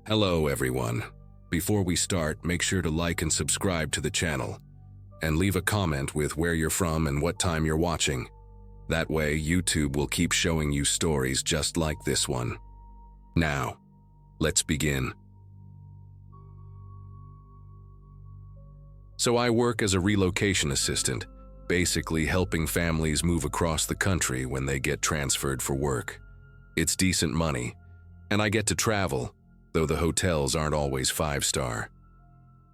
Hello everyone. Before we start, make sure to like and subscribe to the channel, and leave a comment with where you're from and what time you're watching. That way, YouTube will keep showing you stories just like this one. Now, let's begin. So I work as a relocation assistant, basically helping families move across the country when they get transferred for work. It's decent money, and I get to travel, though the hotels aren't always 5-star.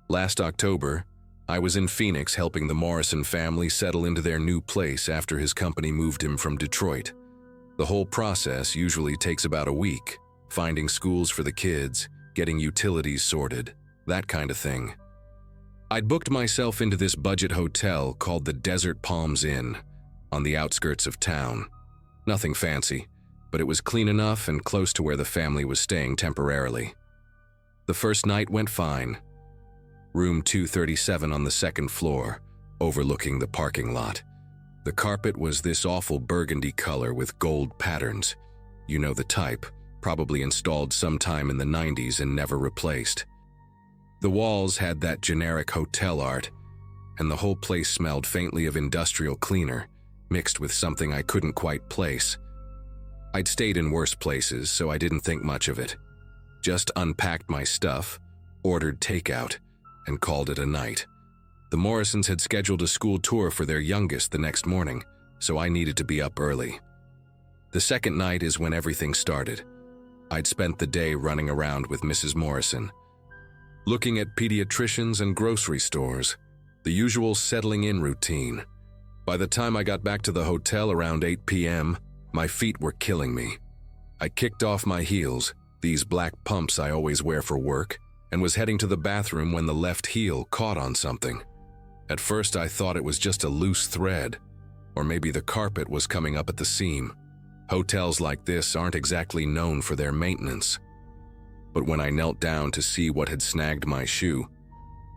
Last October, I was in Phoenix helping the Morrison family settle into their new place after his company moved him from Detroit. The whole process usually takes about a week, finding schools for the kids, getting utilities sorted, that kind of thing. I'd booked myself into this budget hotel called the Desert Palms Inn on the outskirts of town. Nothing fancy, but it was clean enough and close to where the family was staying temporarily. The first night went fine. Room 237 on the second floor, overlooking the parking lot. The carpet was this awful burgundy color with gold patterns. You know the type, probably installed sometime in the 90s and never replaced. The walls had that generic hotel art, and the whole place smelled faintly of industrial cleaner, mixed with something I couldn't quite place. I'd stayed in worse places, so I didn't think much of it. Just unpacked my stuff, ordered takeout, and called it a night. The Morrisons had scheduled a school tour for their youngest the next morning, so I needed to be up early. The second night is when everything started. I'd spent the day running around with Mrs. Morrison, looking at pediatricians and grocery stores, the usual settling in routine. By the time I got back to the hotel around 8 p.m., my feet were killing me. I kicked off my heels, these black pumps I always wear for work, and was heading to the bathroom when the left heel caught on something. At first I thought it was just a loose thread, or maybe the carpet was coming up at the seam. Hotels like this aren't exactly known for their maintenance. But when I knelt down to see what had snagged my shoe,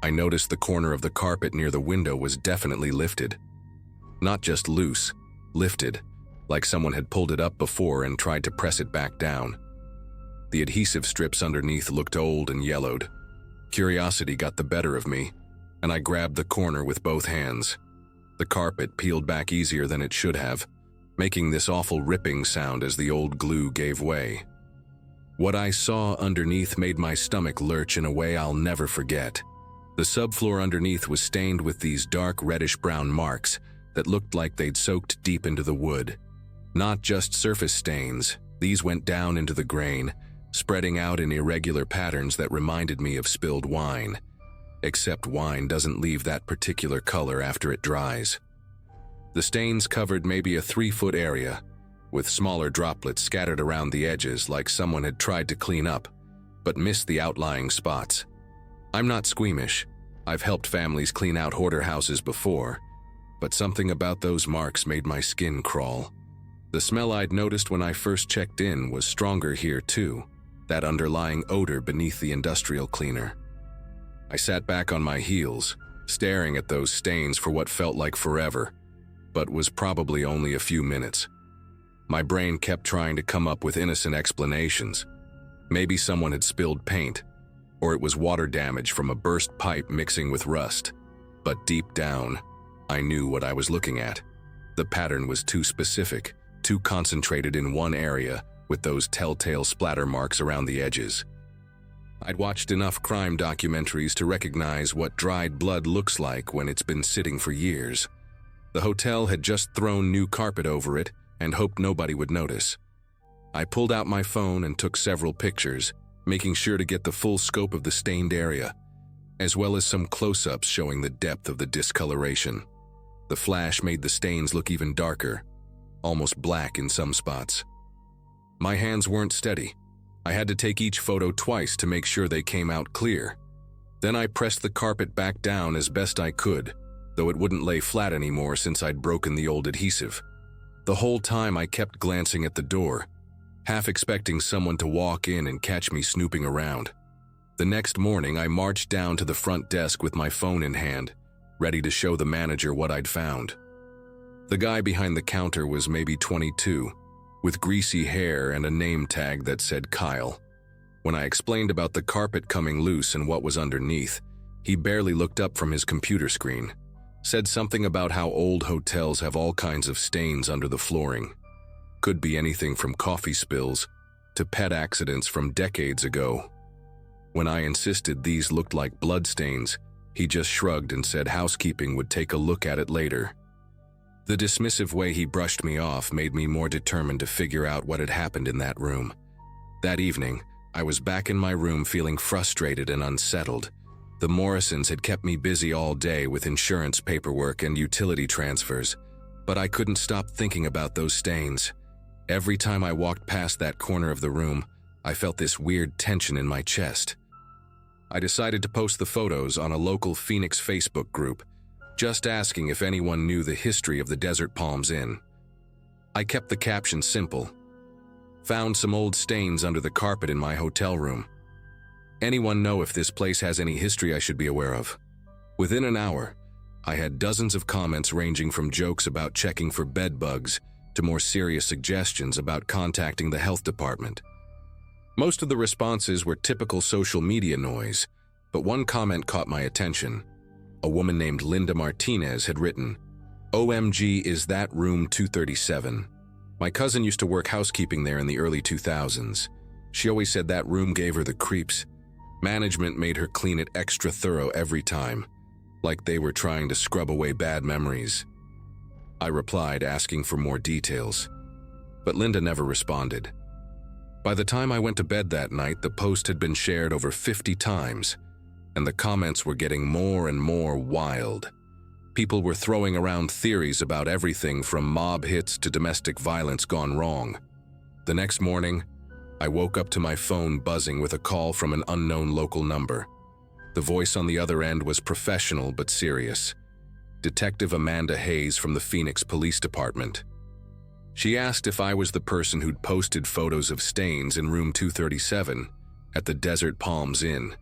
I noticed the corner of the carpet near the window was definitely lifted. Not just loose, lifted, like someone had pulled it up before and tried to press it back down. The adhesive strips underneath looked old and yellowed. Curiosity got the better of me, and I grabbed the corner with both hands. The carpet peeled back easier than it should have, making this awful ripping sound as the old glue gave way. What I saw underneath made my stomach lurch in a way I'll never forget. The subfloor underneath was stained with these dark reddish-brown marks that looked like they'd soaked deep into the wood. Not just surface stains, these went down into the grain, spreading out in irregular patterns that reminded me of spilled wine. Except wine doesn't leave that particular color after it dries. The stains covered maybe a 3-foot area, with smaller droplets scattered around the edges like someone had tried to clean up, but missed the outlying spots. I'm not squeamish. I've helped families clean out hoarder houses before, but something about those marks made my skin crawl. The smell I'd noticed when I first checked in was stronger here too, that underlying odor beneath the industrial cleaner. I sat back on my heels, staring at those stains for what felt like forever, but was probably only a few minutes. My brain kept trying to come up with innocent explanations. Maybe someone had spilled paint, or it was water damage from a burst pipe mixing with rust. But deep down, I knew what I was looking at. The pattern was too specific, too concentrated in one area, with those telltale splatter marks around the edges. I'd watched enough crime documentaries to recognize what dried blood looks like when it's been sitting for years. The hotel had just thrown new carpet over it and hoped nobody would notice. I pulled out my phone and took several pictures, making sure to get the full scope of the stained area, as well as some close-ups showing the depth of the discoloration. The flash made the stains look even darker, almost black in some spots. My hands weren't steady. I had to take each photo twice to make sure they came out clear. Then I pressed the carpet back down as best I could, though it wouldn't lay flat anymore since I'd broken the old adhesive. The whole time I kept glancing at the door, half expecting someone to walk in and catch me snooping around. The next morning, I marched down to the front desk with my phone in hand, ready to show the manager what I'd found. The guy behind the counter was maybe 22, with greasy hair and a name tag that said Kyle. When I explained about the carpet coming loose and what was underneath, he barely looked up from his computer screen, said something about how old hotels have all kinds of stains under the flooring. Could be anything from coffee spills to pet accidents from decades ago. When I insisted these looked like bloodstains, he just shrugged and said housekeeping would take a look at it later. The dismissive way he brushed me off made me more determined to figure out what had happened in that room. That evening, I was back in my room feeling frustrated and unsettled. The Morrisons had kept me busy all day with insurance paperwork and utility transfers, but I couldn't stop thinking about those stains. Every time I walked past that corner of the room, I felt this weird tension in my chest. I decided to post the photos on a local Phoenix Facebook group, just asking if anyone knew the history of the Desert Palms Inn. I kept the caption simple. Found some old stains under the carpet in my hotel room. Anyone know if this place has any history I should be aware of? Within an hour, I had dozens of comments ranging from jokes about checking for bed bugs to more serious suggestions about contacting the health department. Most of the responses were typical social media noise, but one comment caught my attention. A woman named Linda Martinez had written, "OMG, is that room 237? My cousin used to work housekeeping there in the early 2000s. She always said that room gave her the creeps. Management made her clean it extra thorough every time, like they were trying to scrub away bad memories." I replied, asking for more details, but Linda never responded. By the time I went to bed that night, the post had been shared over 50 times, and the comments were getting more and more wild. People were throwing around theories about everything from mob hits to domestic violence gone wrong. The next morning, I woke up to my phone buzzing with a call from an unknown local number. The voice on the other end was professional but serious. Detective Amanda Hayes from the Phoenix Police Department. She asked if I was the person who'd posted photos of stains in room 237 at the Desert Palms Inn.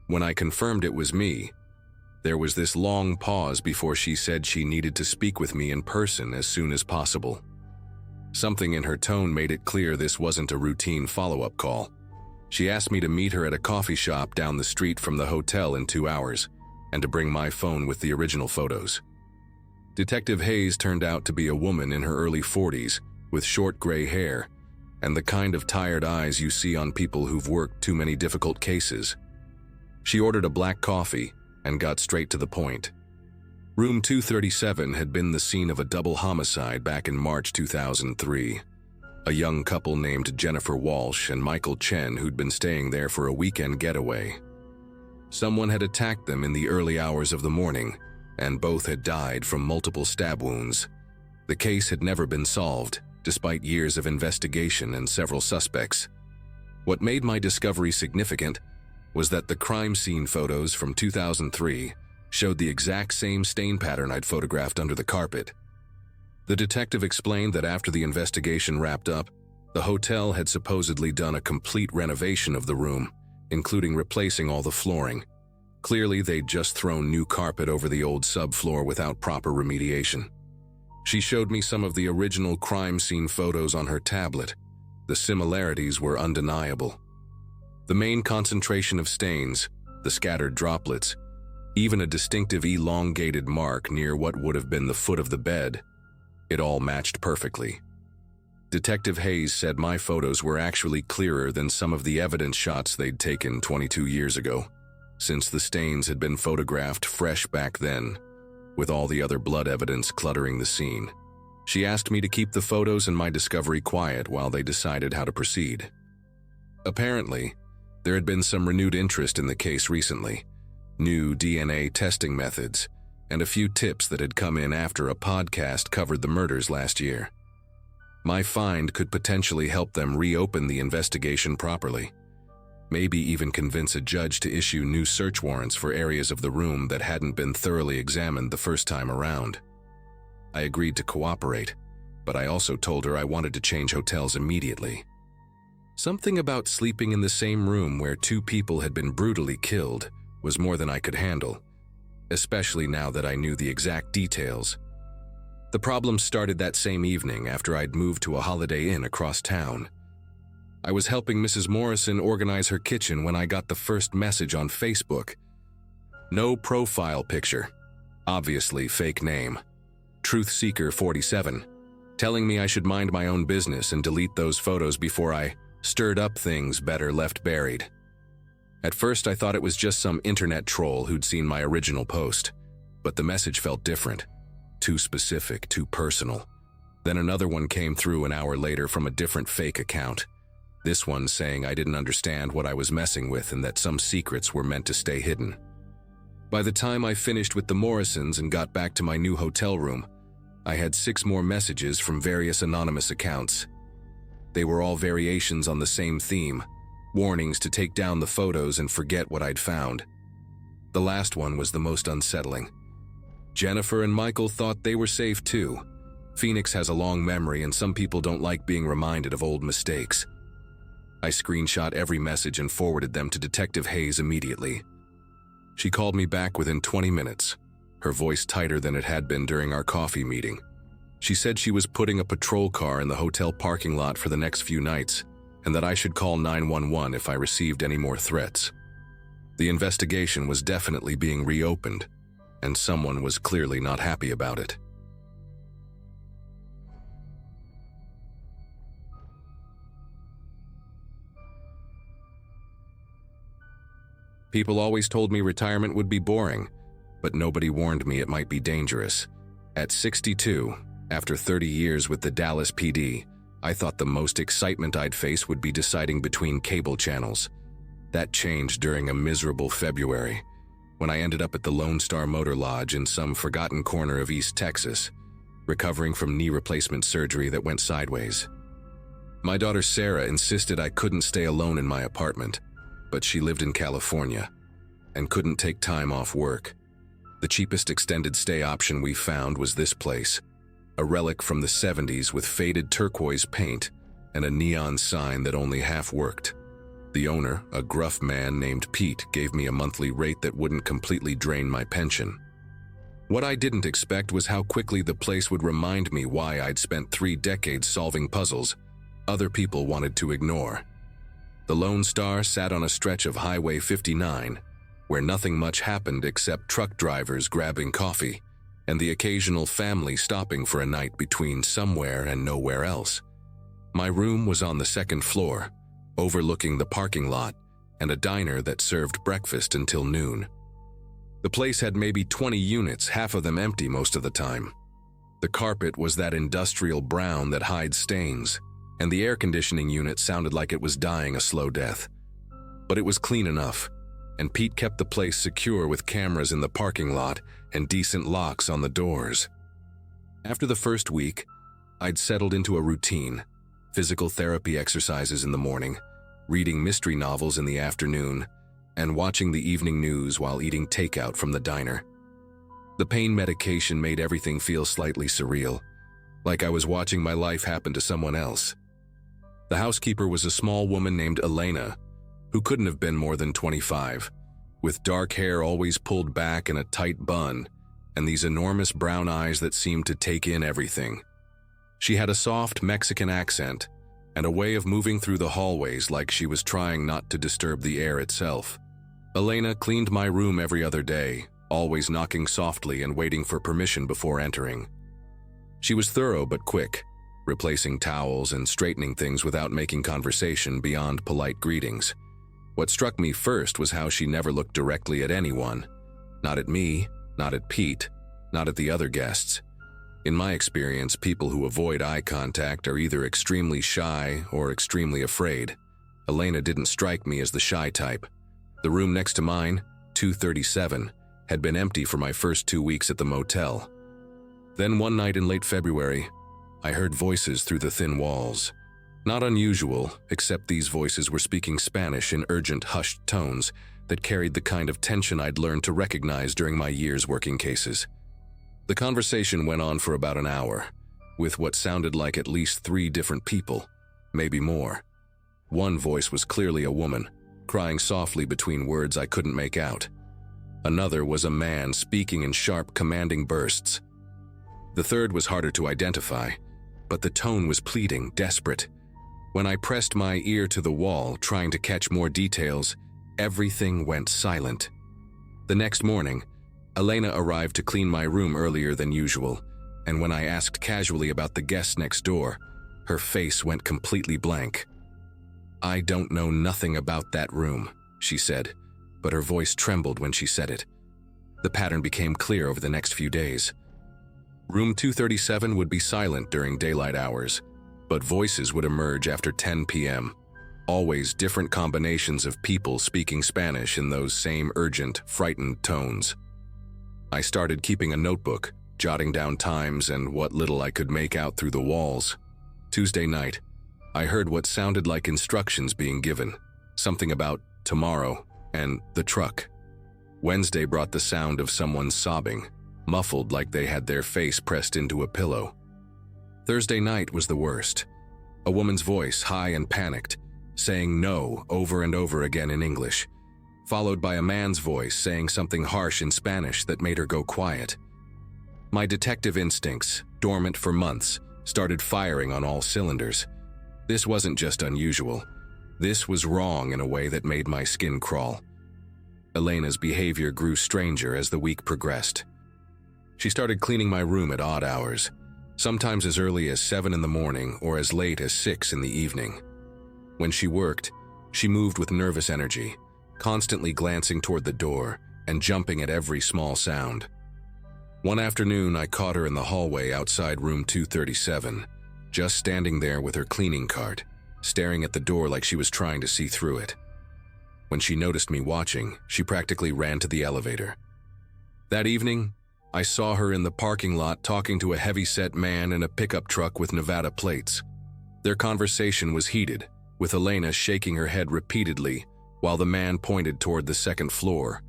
When I confirmed it was me, there was this long pause before she said she needed to speak with me in person as soon as possible. Something in her tone made it clear this wasn't a routine follow-up call. She asked me to meet her at a coffee shop down the street from the hotel in 2 hours, and to bring my phone with the original photos. Detective Hayes turned out to be a woman in her early 40s with short gray hair and the kind of tired eyes you see on people who've worked too many difficult cases. She ordered a black coffee and got straight to the point. Room 237 had been the scene of a double homicide back in March 2003. A young couple named Jennifer Walsh and Michael Chen who'd been staying there for a weekend getaway. Someone had attacked them in the early hours of the morning, and both had died from multiple stab wounds. The case had never been solved, despite years of investigation and several suspects. What made my discovery significant was that the crime scene photos from 2003 showed the exact same stain pattern I'd photographed under the carpet. The detective explained that after the investigation wrapped up, the hotel had supposedly done a complete renovation of the room, including replacing all the flooring. Clearly, they'd just thrown new carpet over the old subfloor without proper remediation. She showed me some of the original crime scene photos on her tablet. The similarities were undeniable. The main concentration of stains, the scattered droplets, even a distinctive elongated mark near what would have been the foot of the bed, it all matched perfectly. Detective Hayes said my photos were actually clearer than some of the evidence shots they'd taken 22 years ago, since the stains had been photographed fresh back then, with all the other blood evidence cluttering the scene. She asked me to keep the photos and my discovery quiet while they decided how to proceed. Apparently, there had been some renewed interest in the case recently, new DNA testing methods, and a few tips that had come in after a podcast covered the murders last year. My find could potentially help them reopen the investigation properly. Maybe even convince a judge to issue new search warrants for areas of the room that hadn't been thoroughly examined the first time around. I agreed to cooperate, but I also told her I wanted to change hotels immediately. Something about sleeping in the same room where two people had been brutally killed was more than I could handle, especially now that I knew the exact details. The problem started that same evening after I'd moved to a Holiday Inn across town. I was helping Mrs. Morrison organize her kitchen when I got the first message on Facebook. No profile picture. Obviously fake name. Truth Seeker 47. Telling me I should mind my own business and delete those photos before I stirred up things better left buried. At first I thought it was just some internet troll who'd seen my original post, but the message felt different. Too specific, too personal. Then another one came through an hour later from a different fake account. This one saying I didn't understand what I was messing with and that some secrets were meant to stay hidden. By the time I finished with the Morrisons and got back to my new hotel room, I had 6 more messages from various anonymous accounts. They were all variations on the same theme, warnings to take down the photos and forget what I'd found. The last one was the most unsettling. Jennifer and Michael thought they were safe too. Phoenix has a long memory and some people don't like being reminded of old mistakes. I screenshot every message and forwarded them to Detective Hayes immediately. She called me back within 20 minutes, her voice tighter than it had been during our coffee meeting. She said she was putting a patrol car in the hotel parking lot for the next few nights and that I should call 911 if I received any more threats. The investigation was definitely being reopened, and someone was clearly not happy about it. People always told me retirement would be boring, but nobody warned me it might be dangerous. At 62, after 30 years with the Dallas PD, I thought the most excitement I'd face would be deciding between cable channels. That changed during a miserable February, when I ended up at the Lone Star Motor Lodge in some forgotten corner of East Texas, recovering from knee replacement surgery that went sideways. My daughter Sarah insisted I couldn't stay alone in my apartment, but she lived in California and couldn't take time off work. The cheapest extended stay option we found was this place, a relic from the 70s with faded turquoise paint and a neon sign that only half worked. The owner, a gruff man named Pete, gave me a monthly rate that wouldn't completely drain my pension. What I didn't expect was how quickly the place would remind me why I'd spent 3 decades solving puzzles other people wanted to ignore. The Lone Star sat on a stretch of Highway 59, where nothing much happened except truck drivers grabbing coffee and the occasional family stopping for a night between somewhere and nowhere else. My room was on the 2nd floor, overlooking the parking lot and a diner that served breakfast until noon. The place had maybe 20 units, half of them empty most of the time. The carpet was that industrial brown that hides stains, and the air conditioning unit sounded like it was dying a slow death. But it was clean enough, and Pete kept the place secure with cameras in the parking lot and decent locks on the doors. After the first week, I'd settled into a routine: physical therapy exercises in the morning, reading mystery novels in the afternoon, and watching the evening news while eating takeout from the diner. The pain medication made everything feel slightly surreal, like I was watching my life happen to someone else. The housekeeper was a small woman named Elena, who couldn't have been more than 25, with dark hair always pulled back in a tight bun, and these enormous brown eyes that seemed to take in everything. She had a soft Mexican accent, and a way of moving through the hallways like she was trying not to disturb the air itself. Elena cleaned my room every other day, always knocking softly and waiting for permission before entering. She was thorough but quick, replacing towels and straightening things without making conversation beyond polite greetings. What struck me first was how she never looked directly at anyone. Not at me, not at Pete, not at the other guests. In my experience, people who avoid eye contact are either extremely shy or extremely afraid. Elena didn't strike me as the shy type. The room next to mine, 237, had been empty for my first 2 weeks at the motel. Then one night in late February, I heard voices through the thin walls. Not unusual, except these voices were speaking Spanish in urgent, hushed tones that carried the kind of tension I'd learned to recognize during my years working cases. The conversation went on for about an hour, with what sounded like at least 3 different people, maybe more. One voice was clearly a woman, crying softly between words I couldn't make out. Another was a man speaking in sharp, commanding bursts. The third was harder to identify, but the tone was pleading, desperate. When I pressed my ear to the wall, trying to catch more details, everything went silent. The next morning, Elena arrived to clean my room earlier than usual, and when I asked casually about the guest next door, her face went completely blank. "I don't know nothing about that room," she said, but her voice trembled when she said it. The pattern became clear over the next few days. Room 237 would be silent during daylight hours, but voices would emerge after 10 p.m., always different combinations of people speaking Spanish in those same urgent, frightened tones. I started keeping a notebook, jotting down times and what little I could make out through the walls. Tuesday night, I heard what sounded like instructions being given, something about tomorrow and the truck. Wednesday brought the sound of someone sobbing, muffled like they had their face pressed into a pillow. Thursday night was the worst. A woman's voice, high and panicked, saying no over and over again in English, followed by a man's voice saying something harsh in Spanish that made her go quiet. My detective instincts, dormant for months, started firing on all cylinders. This wasn't just unusual. This was wrong in a way that made my skin crawl. Elena's behavior grew stranger as the week progressed. She started cleaning my room at odd hours, sometimes as early as 7 in the morning or as late as 6 in the evening. When she worked, she moved with nervous energy, constantly glancing toward the door and jumping at every small sound. One afternoon, I caught her in the hallway outside room 237, just standing there with her cleaning cart, staring at the door like she was trying to see through it. When she noticed me watching, she practically ran to the elevator. That evening, I saw her in the parking lot talking to a heavy-set man in a pickup truck with Nevada plates. Their conversation was heated, with Elena shaking her head repeatedly while the man pointed toward the second floor.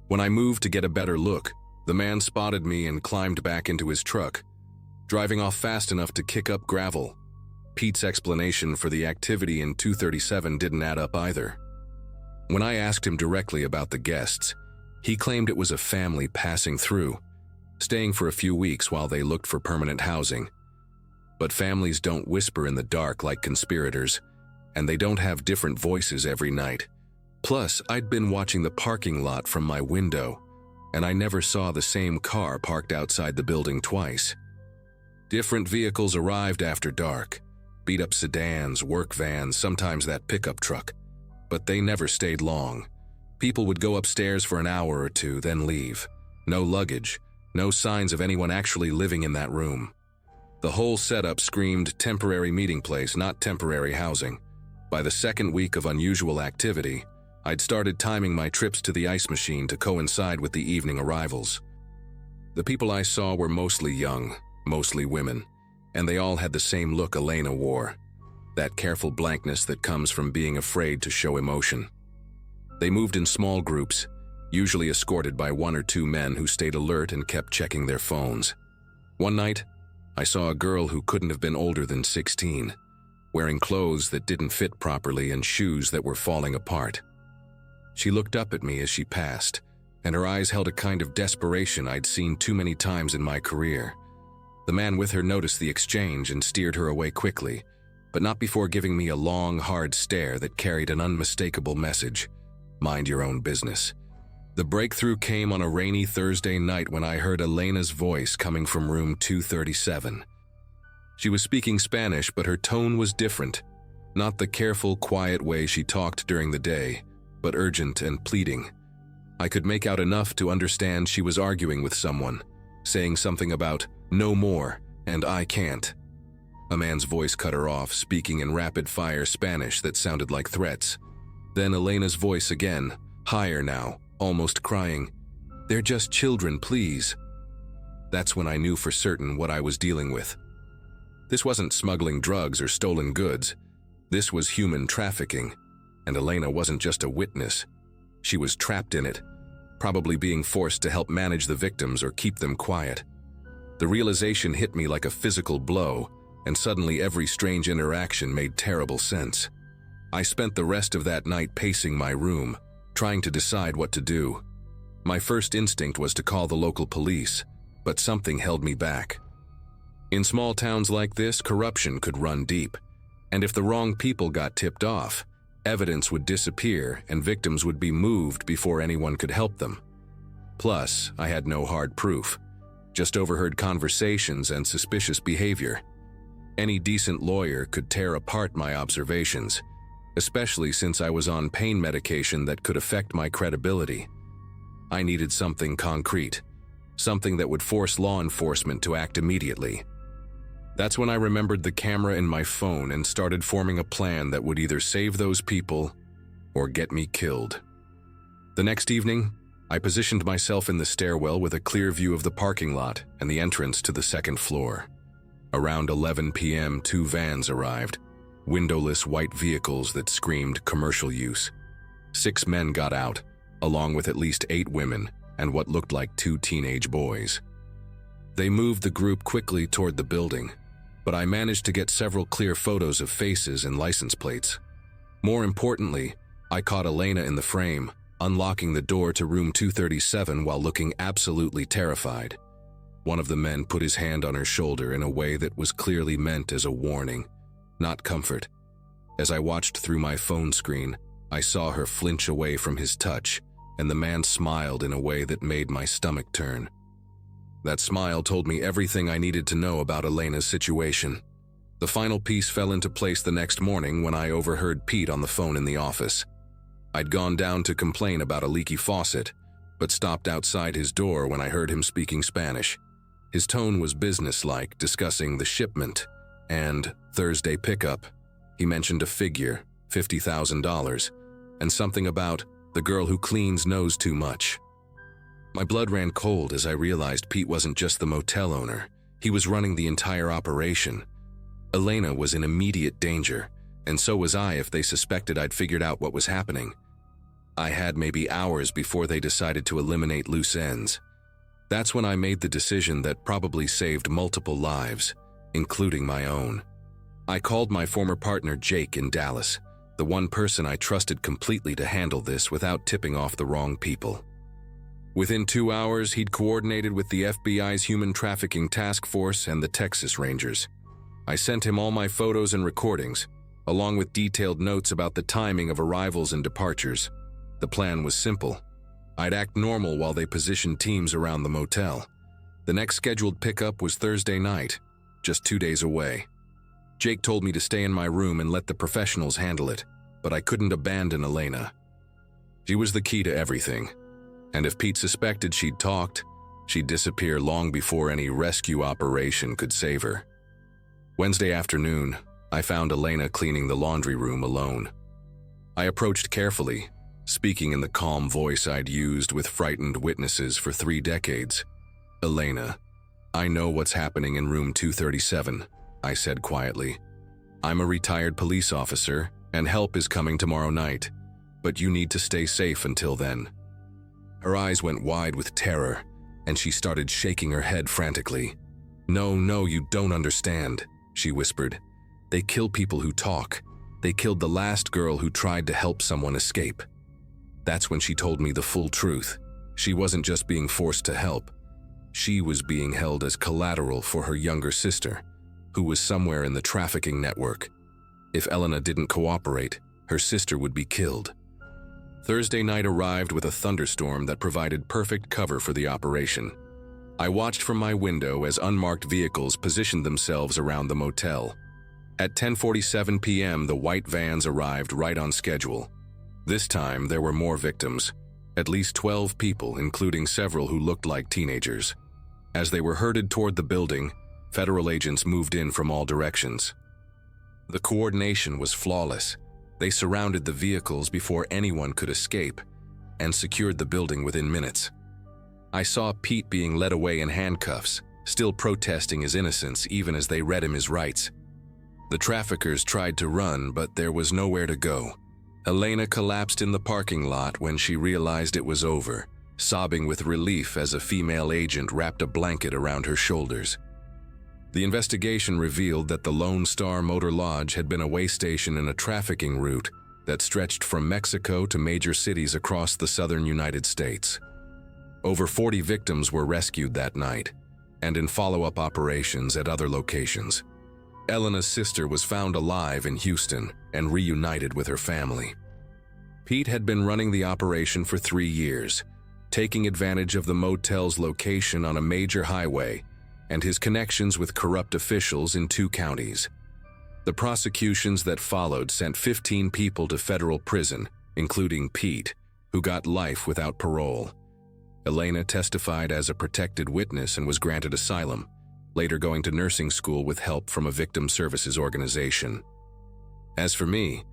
When I moved to get a better look, the man spotted me and climbed back into his truck, driving off fast enough to kick up gravel. Pete's explanation for the activity in 237 didn't add up either. When I asked him directly about the guests, he claimed it was a family passing through, staying for a few weeks while they looked for permanent housing. But families don't whisper in the dark like conspirators, and they don't have different voices every night. Plus, I'd been watching the parking lot from my window, and I never saw the same car parked outside the building twice. Different vehicles arrived after dark, beat-up sedans, work vans, sometimes that pickup truck. But they never stayed long. People would go upstairs for an hour or two, then leave. No luggage, no signs of anyone actually living in that room. The whole setup screamed temporary meeting place, not temporary housing. By the second week of unusual activity, I'd started timing my trips to the ice machine to coincide with the evening arrivals. The people I saw were mostly young, mostly women, and they all had the same look Elena wore, that careful blankness that comes from being afraid to show emotion. They moved in small groups, usually escorted by 1 or 2 men who stayed alert and kept checking their phones. One night, I saw a girl who couldn't have been older than 16, wearing clothes that didn't fit properly and shoes that were falling apart. She looked up at me as she passed, and her eyes held a kind of desperation I'd seen too many times in my career. The man with her noticed the exchange and steered her away quickly, but not before giving me a long, hard stare that carried an unmistakable message: mind your own business. The breakthrough came on a rainy Thursday night when I heard Elena's voice coming from room 237. She was speaking Spanish, but her tone was different. Not the careful, quiet way she talked during the day, but urgent and pleading. I could make out enough to understand she was arguing with someone, saying something about "no more" and "I can't." A man's voice cut her off, speaking in rapid-fire Spanish that sounded like threats. Then Elena's voice again, higher now, almost crying, "They're just children, please." That's when I knew for certain what I was dealing with. This wasn't smuggling drugs or stolen goods. This was human trafficking, and Elena wasn't just a witness. She was trapped in it, probably being forced to help manage the victims or keep them quiet. The realization hit me like a physical blow, and suddenly every strange interaction made terrible sense. I spent the rest of that night pacing my room, trying to decide what to do. My first instinct was to call the local police, but something held me back. In small towns like this, corruption could run deep. And if the wrong people got tipped off, evidence would disappear and victims would be moved before anyone could help them. Plus, I had no hard proof, just overheard conversations and suspicious behavior. Any decent lawyer could tear apart my observations, especially since I was on pain medication that could affect my credibility. I needed something concrete, something that would force law enforcement to act immediately. That's when I remembered the camera in my phone and started forming a plan that would either save those people or get me killed. The next evening, I positioned myself in the stairwell with a clear view of the parking lot and the entrance to the second floor. Around 11 p.m., 2 vans arrived, windowless white vehicles that screamed commercial use. 6 men got out, along with at least 8 women and what looked like 2 teenage boys. They moved the group quickly toward the building, but I managed to get several clear photos of faces and license plates. More importantly, I caught Elena in the frame, unlocking the door to room 237 while looking absolutely terrified. One of the men put his hand on her shoulder in a way that was clearly meant as a warning, not comfort. As I watched through my phone screen, I saw her flinch away from his touch, and the man smiled in a way that made my stomach turn. That smile told me everything I needed to know about Elena's situation. The final piece fell into place the next morning when I overheard Pete on the phone in the office. I'd gone down to complain about a leaky faucet, but stopped outside his door when I heard him speaking Spanish. His tone was businesslike, discussing the shipment and Thursday pickup. He mentioned a figure, $50,000, and something about the girl who cleans knows too much. My blood ran cold as I realized Pete wasn't just the motel owner. He was running the entire operation. Elena was in immediate danger, and so was I if they suspected I'd figured out what was happening. I had maybe hours before they decided to eliminate loose ends. That's when I made the decision that probably saved multiple lives, including my own. I called my former partner Jake in Dallas, the one person I trusted completely to handle this without tipping off the wrong people. Within 2 hours, he'd coordinated with the FBI's Human Trafficking Task Force and the Texas Rangers. I sent him all my photos and recordings, along with detailed notes about the timing of arrivals and departures. The plan was simple. I'd act normal while they positioned teams around the motel. The next scheduled pickup was Thursday night, just 2 days away. Jake told me to stay in my room and let the professionals handle it, but I couldn't abandon Elena. She was the key to everything. And if Pete suspected she'd talked, she'd disappear long before any rescue operation could save her. Wednesday afternoon, I found Elena cleaning the laundry room alone. I approached carefully, speaking in the calm voice I'd used with frightened witnesses for 3 decades. "Elena, I know what's happening in room 237, I said quietly. "I'm a retired police officer, and help is coming tomorrow night, but you need to stay safe until then." Her eyes went wide with terror, and she started shaking her head frantically. No, you don't understand," she whispered. "They kill people who talk. They killed the last girl who tried to help someone escape." That's when she told me the full truth. She wasn't just being forced to help. She was being held as collateral for her younger sister, who was somewhere in the trafficking network. If Elena didn't cooperate, her sister would be killed. Thursday night arrived with a thunderstorm that provided perfect cover for the operation. I watched from my window as unmarked vehicles positioned themselves around the motel. At 10:47 p.m., the white vans arrived right on schedule. This time, there were more victims, at least 12 people, including several who looked like teenagers. As they were herded toward the building, federal agents moved in from all directions. The coordination was flawless. They surrounded the vehicles before anyone could escape and secured the building within minutes. I saw Pete being led away in handcuffs, still protesting his innocence even as they read him his rights. The traffickers tried to run, but there was nowhere to go. Elena collapsed in the parking lot when she realized it was over, sobbing with relief as a female agent wrapped a blanket around her shoulders. The investigation revealed that the Lone Star Motor Lodge had been a way station in a trafficking route that stretched from Mexico to major cities across the southern United States. Over 40 victims were rescued that night, and in follow-up operations at other locations. Elena's sister was found alive in Houston and reunited with her family. Pete had been running the operation for 3 years, taking advantage of the motel's location on a major highway and his connections with corrupt officials in 2 counties. The prosecutions that followed sent 15 people to federal prison, including Pete, who got life without parole. Elena testified as a protected witness and was granted asylum, later going to nursing school with help from a victim services organization. As for me,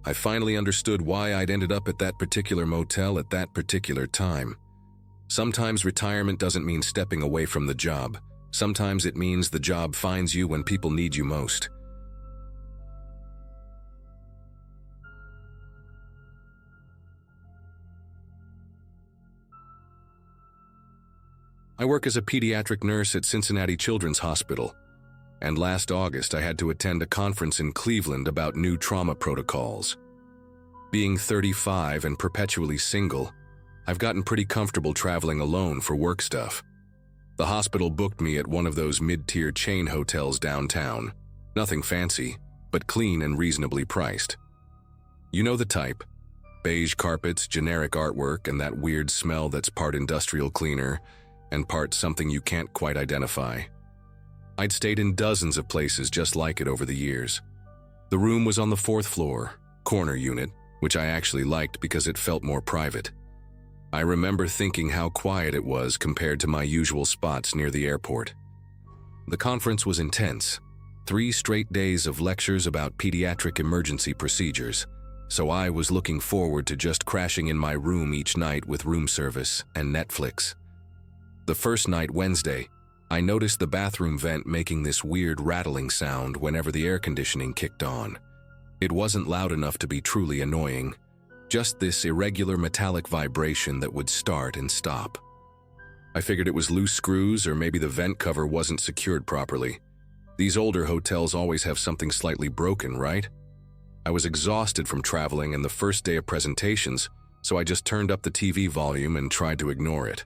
I finally understood why I'd ended up at that particular motel at that particular time. Sometimes retirement doesn't mean stepping away from the job. Sometimes it means the job finds you when people need you most. I work as a pediatric nurse at Cincinnati Children's Hospital, and last August I had to attend a conference in Cleveland about new trauma protocols. Being 35 and perpetually single, I've gotten pretty comfortable traveling alone for work stuff. The hospital booked me at one of those mid-tier chain hotels downtown. Nothing fancy, but clean and reasonably priced. You know the type. Beige carpets, generic artwork, and that weird smell that's part industrial cleaner and part something you can't quite identify. I'd stayed in dozens of places just like it over the years. The room was on the 4th floor, corner unit, which I actually liked because it felt more private. I remember thinking how quiet it was compared to my usual spots near the airport. The conference was intense. 3 straight days of lectures about pediatric emergency procedures, so I was looking forward to just crashing in my room each night with room service and Netflix. The first night, Wednesday, I noticed the bathroom vent making this weird rattling sound whenever the air conditioning kicked on. It wasn't loud enough to be truly annoying, just this irregular metallic vibration that would start and stop. I figured it was loose screws or maybe the vent cover wasn't secured properly. These older hotels always have something slightly broken, right? I was exhausted from traveling and the first day of presentations, so I just turned up the TV volume and tried to ignore it.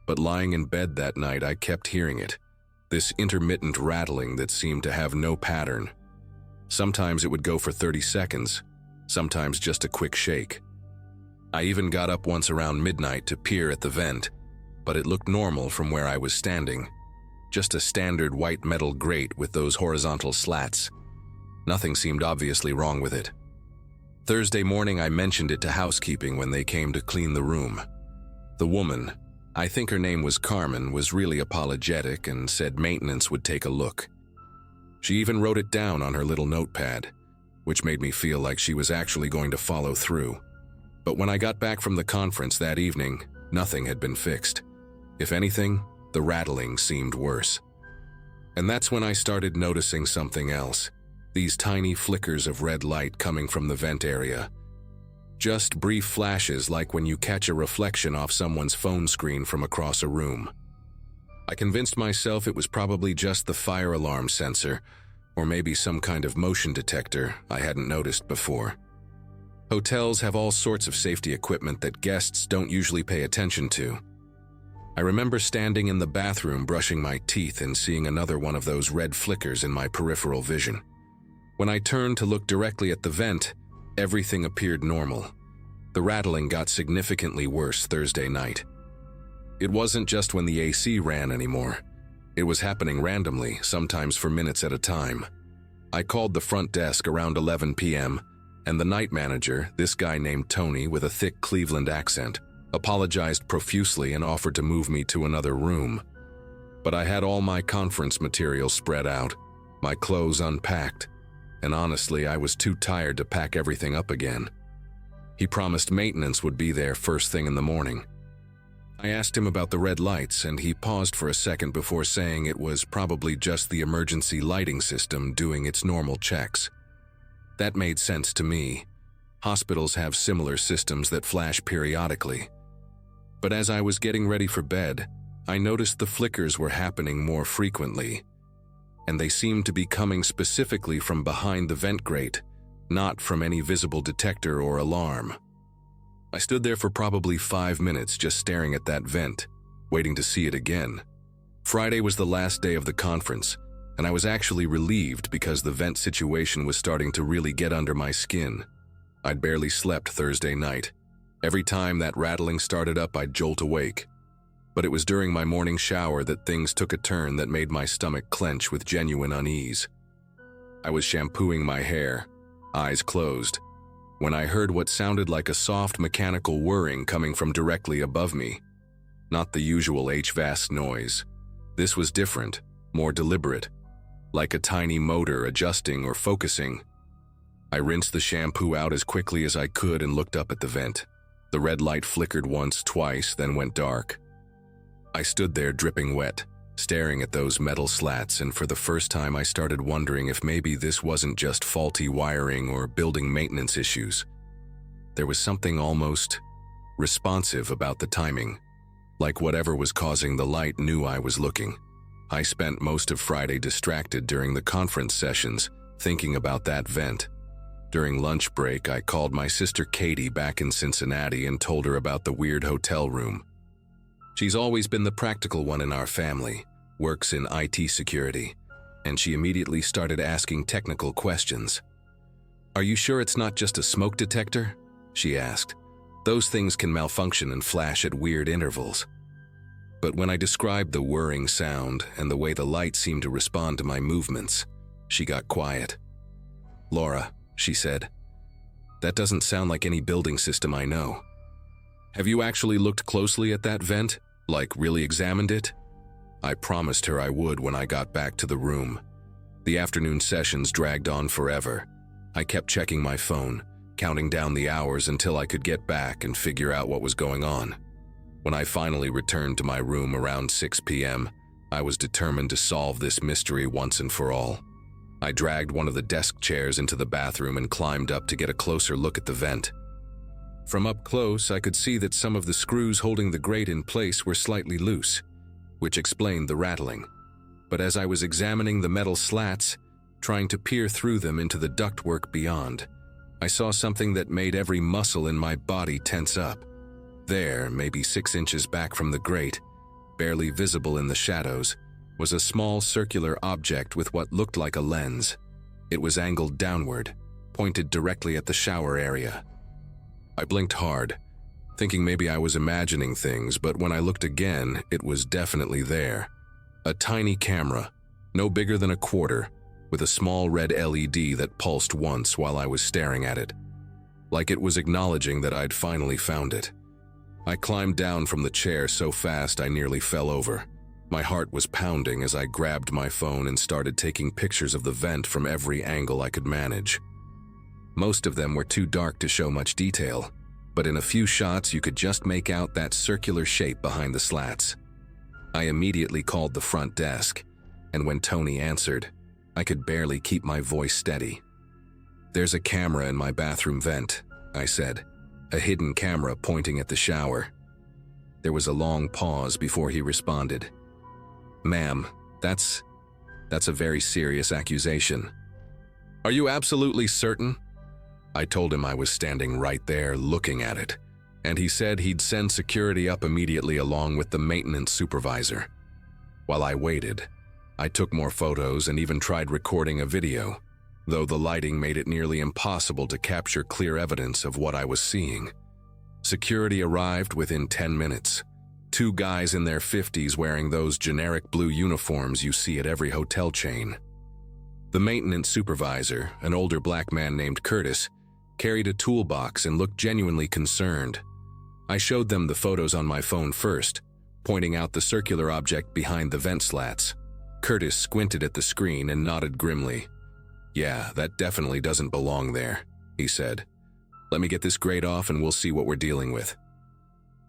But lying in bed that night, I kept hearing it, this intermittent rattling that seemed to have no pattern. Sometimes it would go for 30 seconds, sometimes just a quick shake. I even got up once around midnight to peer at the vent, but it looked normal from where I was standing. Just a standard white metal grate with those horizontal slats. Nothing seemed obviously wrong with it. Thursday morning, I mentioned it to housekeeping when they came to clean the room. The woman, I think her name was Carmen, was really apologetic and said maintenance would take a look. She even wrote it down on her little notepad, which made me feel like she was actually going to follow through. But when I got back from the conference that evening, nothing had been fixed. If anything, the rattling seemed worse. And that's when I started noticing something else. These tiny flickers of red light coming from the vent area. Just brief flashes like when you catch a reflection off someone's phone screen from across a room. I convinced myself it was probably just the fire alarm sensor, or maybe some kind of motion detector I hadn't noticed before. Hotels have all sorts of safety equipment that guests don't usually pay attention to. I remember standing in the bathroom brushing my teeth and seeing another one of those red flickers in my peripheral vision. When I turned to look directly at the vent, everything appeared normal. The rattling got significantly worse Thursday night. It wasn't just when the AC ran anymore. It was happening randomly, sometimes for minutes at a time. I called the front desk around 11 p.m., and the night manager, this guy named Tony with a thick Cleveland accent, apologized profusely and offered to move me to another room. But I had all my conference material spread out, my clothes unpacked, and honestly, I was too tired to pack everything up again. He promised maintenance would be there first thing in the morning. I asked him about the red lights, and he paused for a second before saying it was probably just the emergency lighting system doing its normal checks. That made sense to me. Hospitals have similar systems that flash periodically. But as I was getting ready for bed, I noticed the flickers were happening more frequently, and they seemed to be coming specifically from behind the vent grate, not from any visible detector or alarm. I stood there for probably 5 minutes just staring at that vent, waiting to see it again. Friday was the last day of the conference, and I was actually relieved because the vent situation was starting to really get under my skin. I'd barely slept Thursday night. Every time that rattling started up, I'd jolt awake. But it was during my morning shower that things took a turn that made my stomach clench with genuine unease. I was shampooing my hair, eyes closed, when I heard what sounded like a soft mechanical whirring coming from directly above me. Not the usual HVAC noise. This was different, more deliberate, like a tiny motor adjusting or focusing. I rinsed the shampoo out as quickly as I could and looked up at the vent. The red light flickered once, twice, then went dark. I stood there dripping wet, staring at those metal slats, and for the first time I started wondering if maybe this wasn't just faulty wiring or building maintenance issues. There was something almost responsive about the timing, like whatever was causing the light knew I was looking. I spent most of Friday distracted during the conference sessions, thinking about that vent. During lunch break, I called my sister Katie back in Cincinnati and told her about the weird hotel room. She's always been the practical one in our family, works in IT security, and she immediately started asking technical questions. "Are you sure it's not just a smoke detector?" she asked. "Those things can malfunction and flash at weird intervals." But when I described the whirring sound and the way the light seemed to respond to my movements, she got quiet. "Laura," she said, "that doesn't sound like any building system I know. Have you actually looked closely at that vent? Like, really examined it?" I promised her I would when I got back to the room. The afternoon sessions dragged on forever. I kept checking my phone, counting down the hours until I could get back and figure out what was going on. When I finally returned to my room around 6 p.m., I was determined to solve this mystery once and for all. I dragged one of the desk chairs into the bathroom and climbed up to get a closer look at the vent. From up close, I could see that some of the screws holding the grate in place were slightly loose, which explained the rattling. But as I was examining the metal slats, trying to peer through them into the ductwork beyond, I saw something that made every muscle in my body tense up. There, maybe 6 inches back from the grate, barely visible in the shadows, was a small circular object with what looked like a lens. It was angled downward, pointed directly at the shower area. I blinked hard, thinking maybe I was imagining things, but when I looked again, it was definitely there. A tiny camera, no bigger than a quarter, with a small red LED that pulsed once while I was staring at it, like it was acknowledging that I'd finally found it. I climbed down from the chair so fast I nearly fell over. My heart was pounding as I grabbed my phone and started taking pictures of the vent from every angle I could manage. Most of them were too dark to show much detail, but in a few shots you could just make out that circular shape behind the slats. I immediately called the front desk, and when Tony answered, I could barely keep my voice steady. "There's a camera in my bathroom vent," I said, a hidden camera pointing at the shower. There was a long pause before he responded. "Ma'am, that's a very serious accusation." "Are you absolutely certain?" I told him I was standing right there looking at it, and he said he'd send security up immediately along with the maintenance supervisor. While I waited, I took more photos and even tried recording a video, though the lighting made it nearly impossible to capture clear evidence of what I was seeing. Security arrived within 10 minutes. 2 guys in their 50s wearing those generic blue uniforms you see at every hotel chain. The maintenance supervisor, an older black man named Curtis, carried a toolbox and looked genuinely concerned. I showed them the photos on my phone first, pointing out the circular object behind the vent slats. Curtis squinted at the screen and nodded grimly. "Yeah, that definitely doesn't belong there," he said. "Let me get this grate off and we'll see what we're dealing with."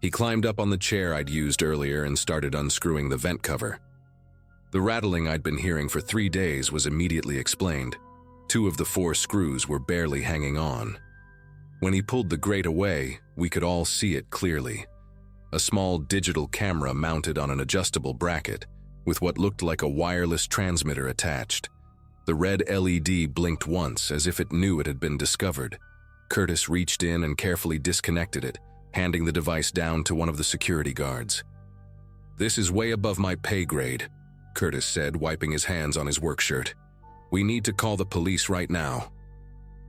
He climbed up on the chair I'd used earlier and started unscrewing the vent cover. The rattling I'd been hearing for 3 days was immediately explained. 2 of the 4 screws were barely hanging on. When he pulled the grate away, we could all see it clearly. A small digital camera mounted on an adjustable bracket, with what looked like a wireless transmitter attached. The red LED blinked once as if it knew it had been discovered. Curtis reached in and carefully disconnected it, handing the device down to one of the security guards. "This is way above my pay grade," Curtis said, wiping his hands on his work shirt. "We need to call the police right now."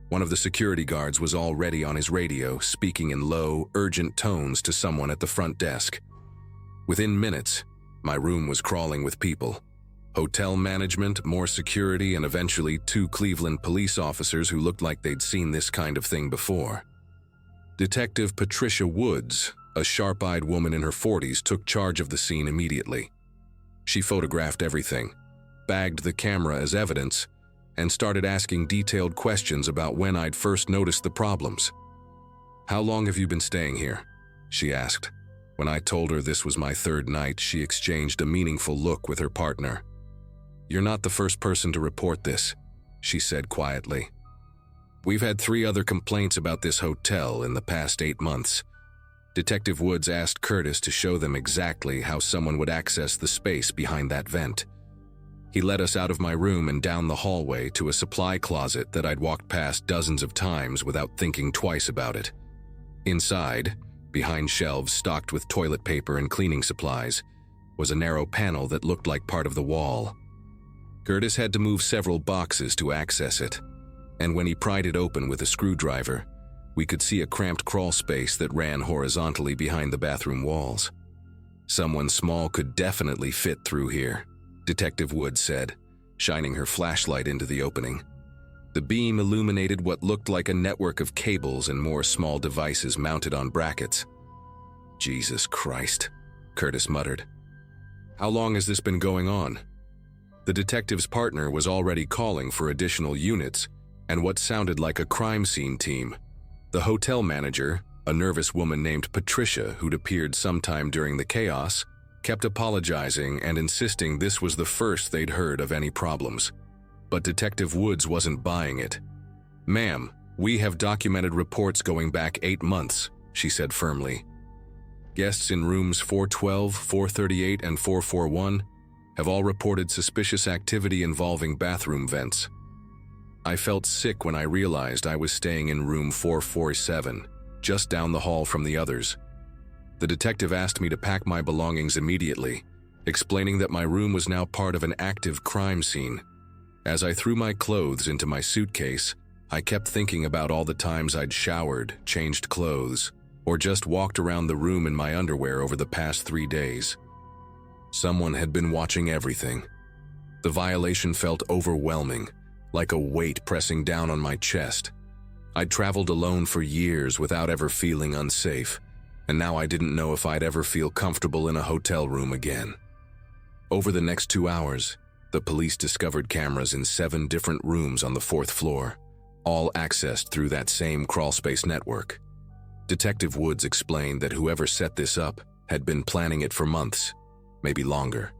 One of the security guards was already on his radio, speaking in low, urgent tones to someone at the front desk. Within minutes, my room was crawling with people. Hotel management, more security, and eventually 2 Cleveland police officers who looked like they'd seen this kind of thing before. Detective Patricia Woods, a sharp-eyed woman in her 40s, took charge of the scene immediately. She photographed everything, bagged the camera as evidence, and started asking detailed questions about when I'd first noticed the problems. "How long have you been staying here?" she asked. When I told her this was my 3rd night, she exchanged a meaningful look with her partner. "You're not the first person to report this," she said quietly. "We've had 3 other complaints about this hotel in the past 8 months. Detective Woods asked Curtis to show them exactly how someone would access the space behind that vent. He led us out of my room and down the hallway to a supply closet that I'd walked past dozens of times without thinking twice about it. Inside, behind shelves stocked with toilet paper and cleaning supplies, was a narrow panel that looked like part of the wall. Curtis had to move several boxes to access it, and when he pried it open with a screwdriver, we could see a cramped crawl space that ran horizontally behind the bathroom walls. "Someone small could definitely fit through here," Detective Woods said, shining her flashlight into the opening. The beam illuminated what looked like a network of cables and more small devices mounted on brackets. "Jesus Christ," Curtis muttered. "How long has this been going on?" The detective's partner was already calling for additional units and what sounded like a crime scene team. The hotel manager, a nervous woman named Patricia who'd appeared sometime during the chaos, kept apologizing and insisting this was the first they'd heard of any problems. But Detective Woods wasn't buying it. "Ma'am, we have documented reports going back 8 months, she said firmly. "Guests in rooms 412, 438, and 441 have all reported suspicious activity involving bathroom vents." I felt sick when I realized I was staying in room 447, just down the hall from the others. The detective asked me to pack my belongings immediately, explaining that my room was now part of an active crime scene. As I threw my clothes into my suitcase, I kept thinking about all the times I'd showered, changed clothes, or just walked around the room in my underwear over the past 3 days. Someone had been watching everything. The violation felt overwhelming, like a weight pressing down on my chest. I'd traveled alone for years without ever feeling unsafe, and now I didn't know if I'd ever feel comfortable in a hotel room again. Over the next 2 hours, the police discovered cameras in 7 different rooms on the 4th floor, all accessed through that same crawlspace network. Detective Woods explained that whoever set this up had been planning it for months, maybe longer.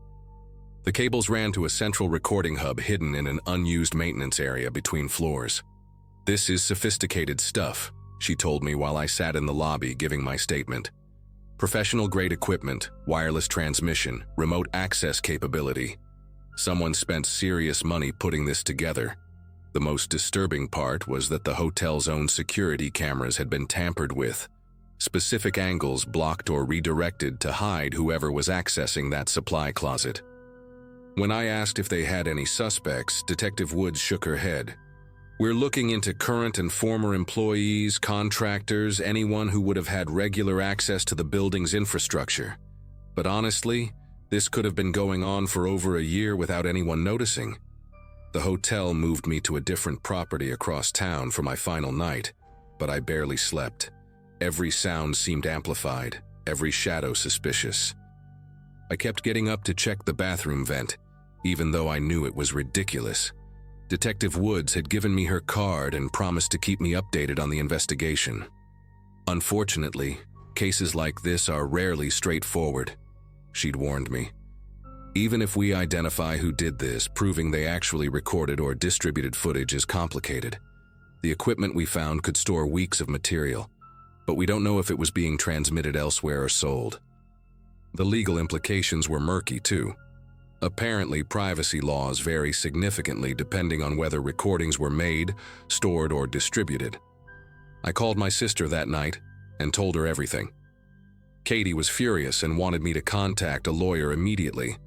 The cables ran to a central recording hub hidden in an unused maintenance area between floors. "This is sophisticated stuff," she told me while I sat in the lobby giving my statement. "Professional-grade equipment, wireless transmission, remote access capability. Someone spent serious money putting this together." The most disturbing part was that the hotel's own security cameras had been tampered with, specific angles blocked or redirected to hide whoever was accessing that supply closet. When I asked if they had any suspects, Detective Woods shook her head. "We're looking into current and former employees, contractors, anyone who would have had regular access to the building's infrastructure. But honestly, this could have been going on for over a year without anyone noticing." The hotel moved me to a different property across town for my final night, but I barely slept. Every sound seemed amplified, every shadow suspicious. I kept getting up to check the bathroom vent, even though I knew it was ridiculous. Detective Woods had given me her card and promised to keep me updated on the investigation. Unfortunately, cases like this are rarely straightforward, she'd warned me. Even if we identify who did this, proving they actually recorded or distributed footage is complicated. The equipment we found could store weeks of material, but we don't know if it was being transmitted elsewhere or sold. The legal implications were murky, too. Apparently, privacy laws vary significantly depending on whether recordings were made, stored, or distributed. I called my sister that night and told her everything. Katie was furious and wanted me to contact a lawyer immediately.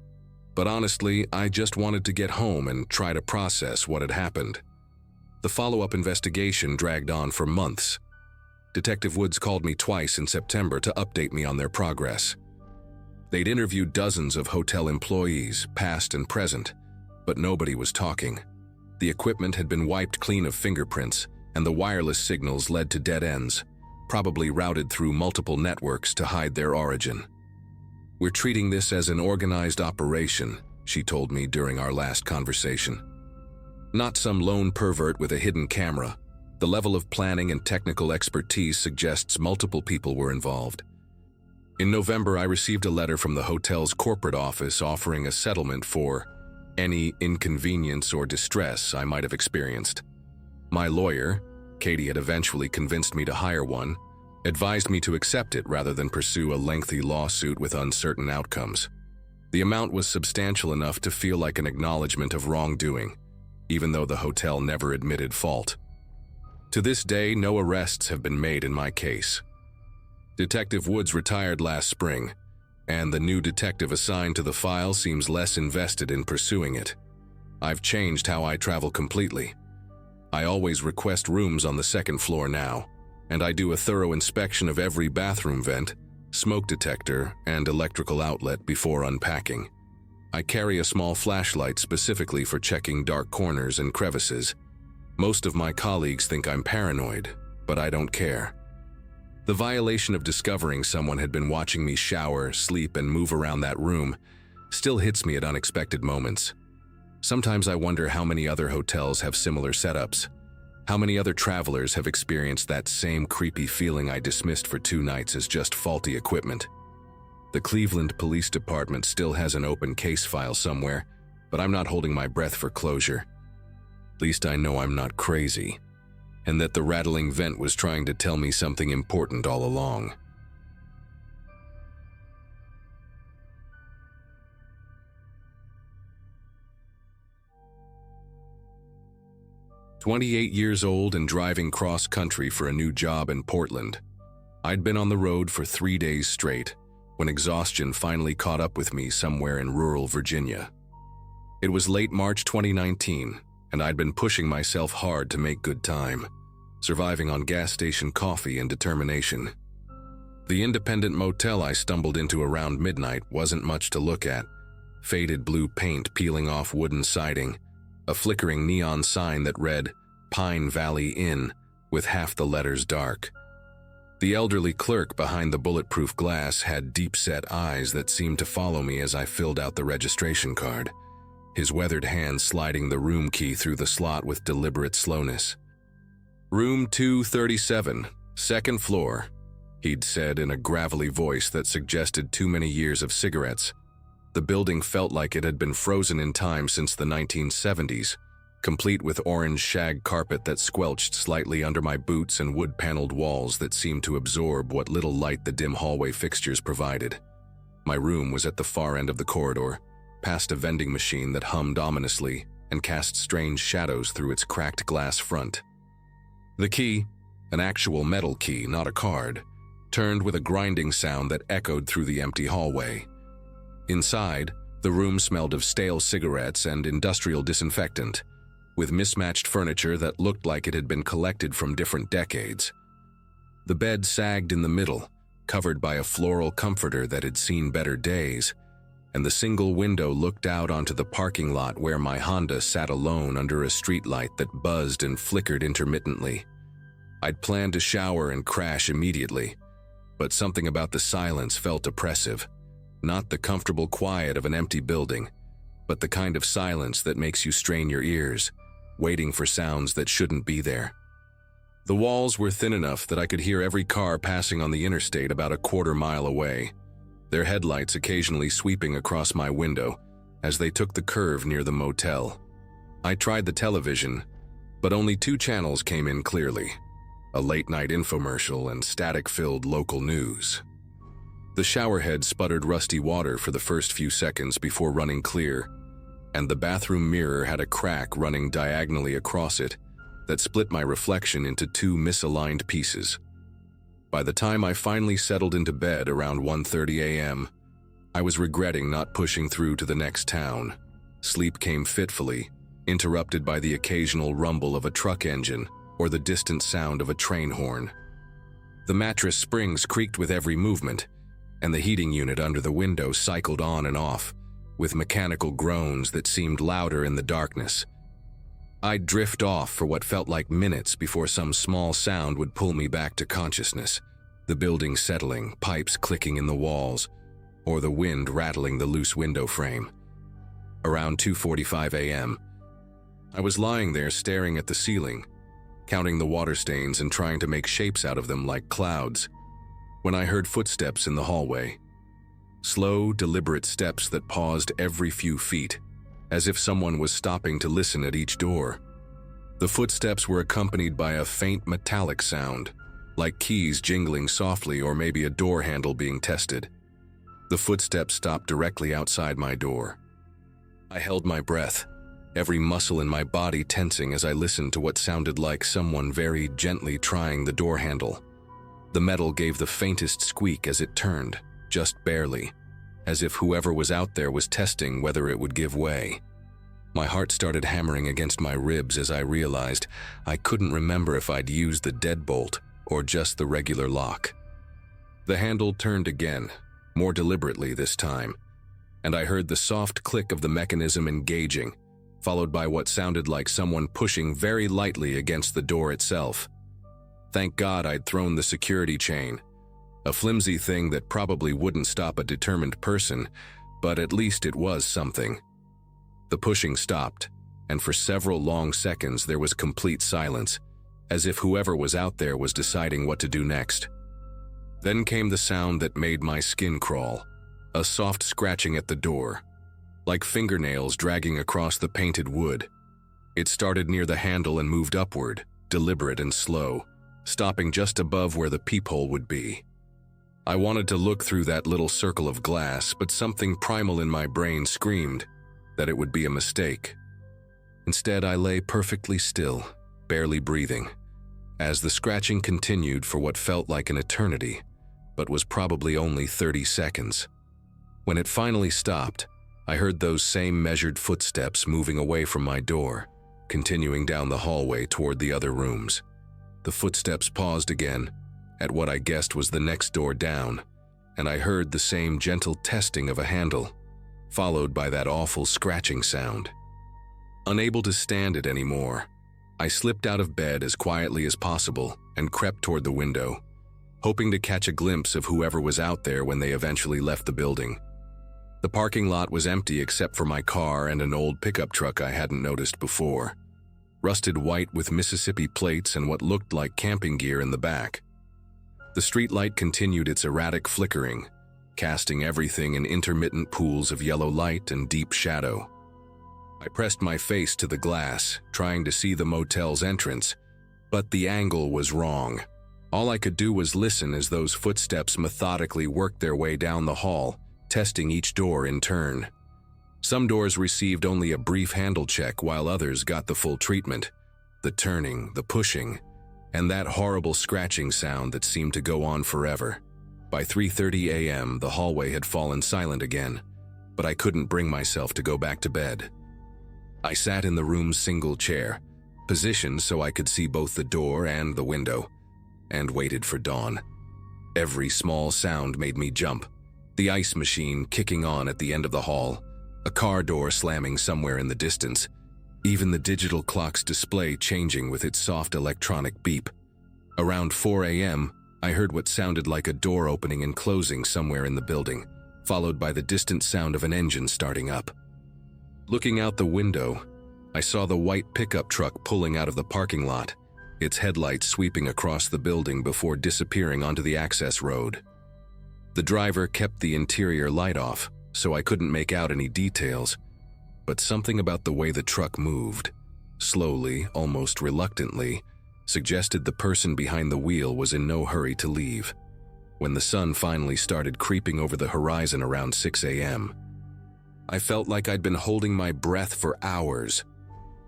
But honestly, I just wanted to get home and try to process what had happened. The follow-up investigation dragged on for months. Detective Woods called me twice in September to update me on their progress. They'd interviewed dozens of hotel employees, past and present, but nobody was talking. The equipment had been wiped clean of fingerprints, and the wireless signals led to dead ends, probably routed through multiple networks to hide their origin. "We're treating this as an organized operation," she told me during our last conversation. "Not some lone pervert with a hidden camera. The level of planning and technical expertise suggests multiple people were involved." In November, I received a letter from the hotel's corporate office offering a settlement for any inconvenience or distress I might have experienced. My lawyer, Katie had eventually convinced me to hire one, advised me to accept it rather than pursue a lengthy lawsuit with uncertain outcomes. The amount was substantial enough to feel like an acknowledgement of wrongdoing, even though the hotel never admitted fault. To this day, no arrests have been made in my case. Detective Woods retired last spring, and the new detective assigned to the file seems less invested in pursuing it. I've changed how I travel completely. I always request rooms on the second floor now, and I do a thorough inspection of every bathroom vent, smoke detector, and electrical outlet before unpacking. I carry a small flashlight specifically for checking dark corners and crevices. Most of my colleagues think I'm paranoid, but I don't care. The violation of discovering someone had been watching me shower, sleep, and move around that room still hits me at unexpected moments. Sometimes I wonder how many other hotels have similar setups. How many other travelers have experienced that same creepy feeling I dismissed for 2 nights as just faulty equipment? The Cleveland Police Department still has an open case file somewhere, but I'm not holding my breath for closure. At least I know I'm not crazy, and that the rattling vent was trying to tell me something important all along. "28 years old and driving cross-country for a new job in Portland. I'd been on the road for 3 days straight, when exhaustion finally caught up with me somewhere in rural Virginia. It was late March 2019, and I'd been pushing myself hard to make good time, surviving on gas station coffee and determination. The independent motel I stumbled into around midnight wasn't much to look at. Faded blue paint peeling off wooden siding, a flickering neon sign that read Pine Valley Inn with half the letters dark. The elderly clerk behind the bulletproof glass had deep-set eyes that seemed to follow me as I filled out the registration card, his weathered hand sliding the room key through the slot with deliberate slowness. "Room 237, second floor," he'd said in a gravelly voice that suggested too many years of cigarettes. The building felt like it had been frozen in time since the 1970s, complete with orange shag carpet that squelched slightly under my boots and wood-paneled walls that seemed to absorb what little light the dim hallway fixtures provided. My room was at the far end of the corridor, past a vending machine that hummed ominously and cast strange shadows through its cracked glass front. The key, an actual metal key, not a card, turned with a grinding sound that echoed through the empty hallway. Inside, the room smelled of stale cigarettes and industrial disinfectant, with mismatched furniture that looked like it had been collected from different decades. The bed sagged in the middle, covered by a floral comforter that had seen better days, and the single window looked out onto the parking lot where my Honda sat alone under a streetlight that buzzed and flickered intermittently. I'd planned to shower and crash immediately, but something about the silence felt oppressive. Not the comfortable quiet of an empty building, but the kind of silence that makes you strain your ears, waiting for sounds that shouldn't be there. The walls were thin enough that I could hear every car passing on the interstate about a quarter-mile away, their headlights occasionally sweeping across my window as they took the curve near the motel. I tried the television, but only 2 channels came in clearly, a late-night infomercial and static-filled local news. The showerhead sputtered rusty water for the first few seconds before running clear, and the bathroom mirror had a crack running diagonally across it that split my reflection into 2 misaligned pieces. By the time I finally settled into bed around 1:30 a.m., I was regretting not pushing through to the next town. Sleep came fitfully, interrupted by the occasional rumble of a truck engine or the distant sound of a train horn. The mattress springs creaked with every movement, and the heating unit under the window cycled on and off, with mechanical groans that seemed louder in the darkness. I'd drift off for what felt like minutes before some small sound would pull me back to consciousness, the building settling, pipes clicking in the walls, or the wind rattling the loose window frame. Around 2:45 a.m., I was lying there staring at the ceiling, counting the water stains and trying to make shapes out of them like clouds, when I heard footsteps in the hallway. Slow, deliberate steps that paused every few feet, as if someone was stopping to listen at each door. The footsteps were accompanied by a faint metallic sound, like keys jingling softly or maybe a door handle being tested. The footsteps stopped directly outside my door. I held my breath, every muscle in my body tensing as I listened to what sounded like someone very gently trying the door handle. The metal gave the faintest squeak as it turned, just barely, as if whoever was out there was testing whether it would give way. My heart started hammering against my ribs as I realized I couldn't remember if I'd used the deadbolt or just the regular lock. The handle turned again, more deliberately this time, and I heard the soft click of the mechanism engaging, followed by what sounded like someone pushing very lightly against the door itself. Thank God I'd thrown the security chain, a flimsy thing that probably wouldn't stop a determined person, but at least it was something. The pushing stopped, and for several long seconds there was complete silence, as if whoever was out there was deciding what to do next. Then came the sound that made my skin crawl, a soft scratching at the door, like fingernails dragging across the painted wood. It started near the handle and moved upward, deliberate and slow, stopping just above where the peephole would be. I wanted to look through that little circle of glass, but something primal in my brain screamed that it would be a mistake. Instead, I lay perfectly still, barely breathing, as the scratching continued for what felt like an eternity, but was probably only 30 seconds. When it finally stopped, I heard those same measured footsteps moving away from my door, continuing down the hallway toward the other rooms. The footsteps paused again, at what I guessed was the next door down, and I heard the same gentle testing of a handle, followed by that awful scratching sound. Unable to stand it anymore, I slipped out of bed as quietly as possible and crept toward the window, hoping to catch a glimpse of whoever was out there when they eventually left the building. The parking lot was empty except for my car and an old pickup truck I hadn't noticed before, rusted white with Mississippi plates and what looked like camping gear in the back. The streetlight continued its erratic flickering, casting everything in intermittent pools of yellow light and deep shadow. I pressed my face to the glass, trying to see the motel's entrance, but the angle was wrong. All I could do was listen as those footsteps methodically worked their way down the hall, testing each door in turn. Some doors received only a brief handle check while others got the full treatment. The turning, the pushing, and that horrible scratching sound that seemed to go on forever. By 3:30 a.m., the hallway had fallen silent again, but I couldn't bring myself to go back to bed. I sat in the room's single chair, positioned so I could see both the door and the window, and waited for dawn. Every small sound made me jump. The ice machine kicking on at the end of the hall, a car door slamming somewhere in the distance, even the digital clock's display changing with its soft electronic beep. Around 4 a.m., I heard what sounded like a door opening and closing somewhere in the building, followed by the distant sound of an engine starting up. Looking out the window, I saw the white pickup truck pulling out of the parking lot, its headlights sweeping across the building before disappearing onto the access road. The driver kept the interior light off, so I couldn't make out any details, but something about the way the truck moved, slowly, almost reluctantly, suggested the person behind the wheel was in no hurry to leave. When the sun finally started creeping over the horizon around 6 a.m., I felt like I'd been holding my breath for hours.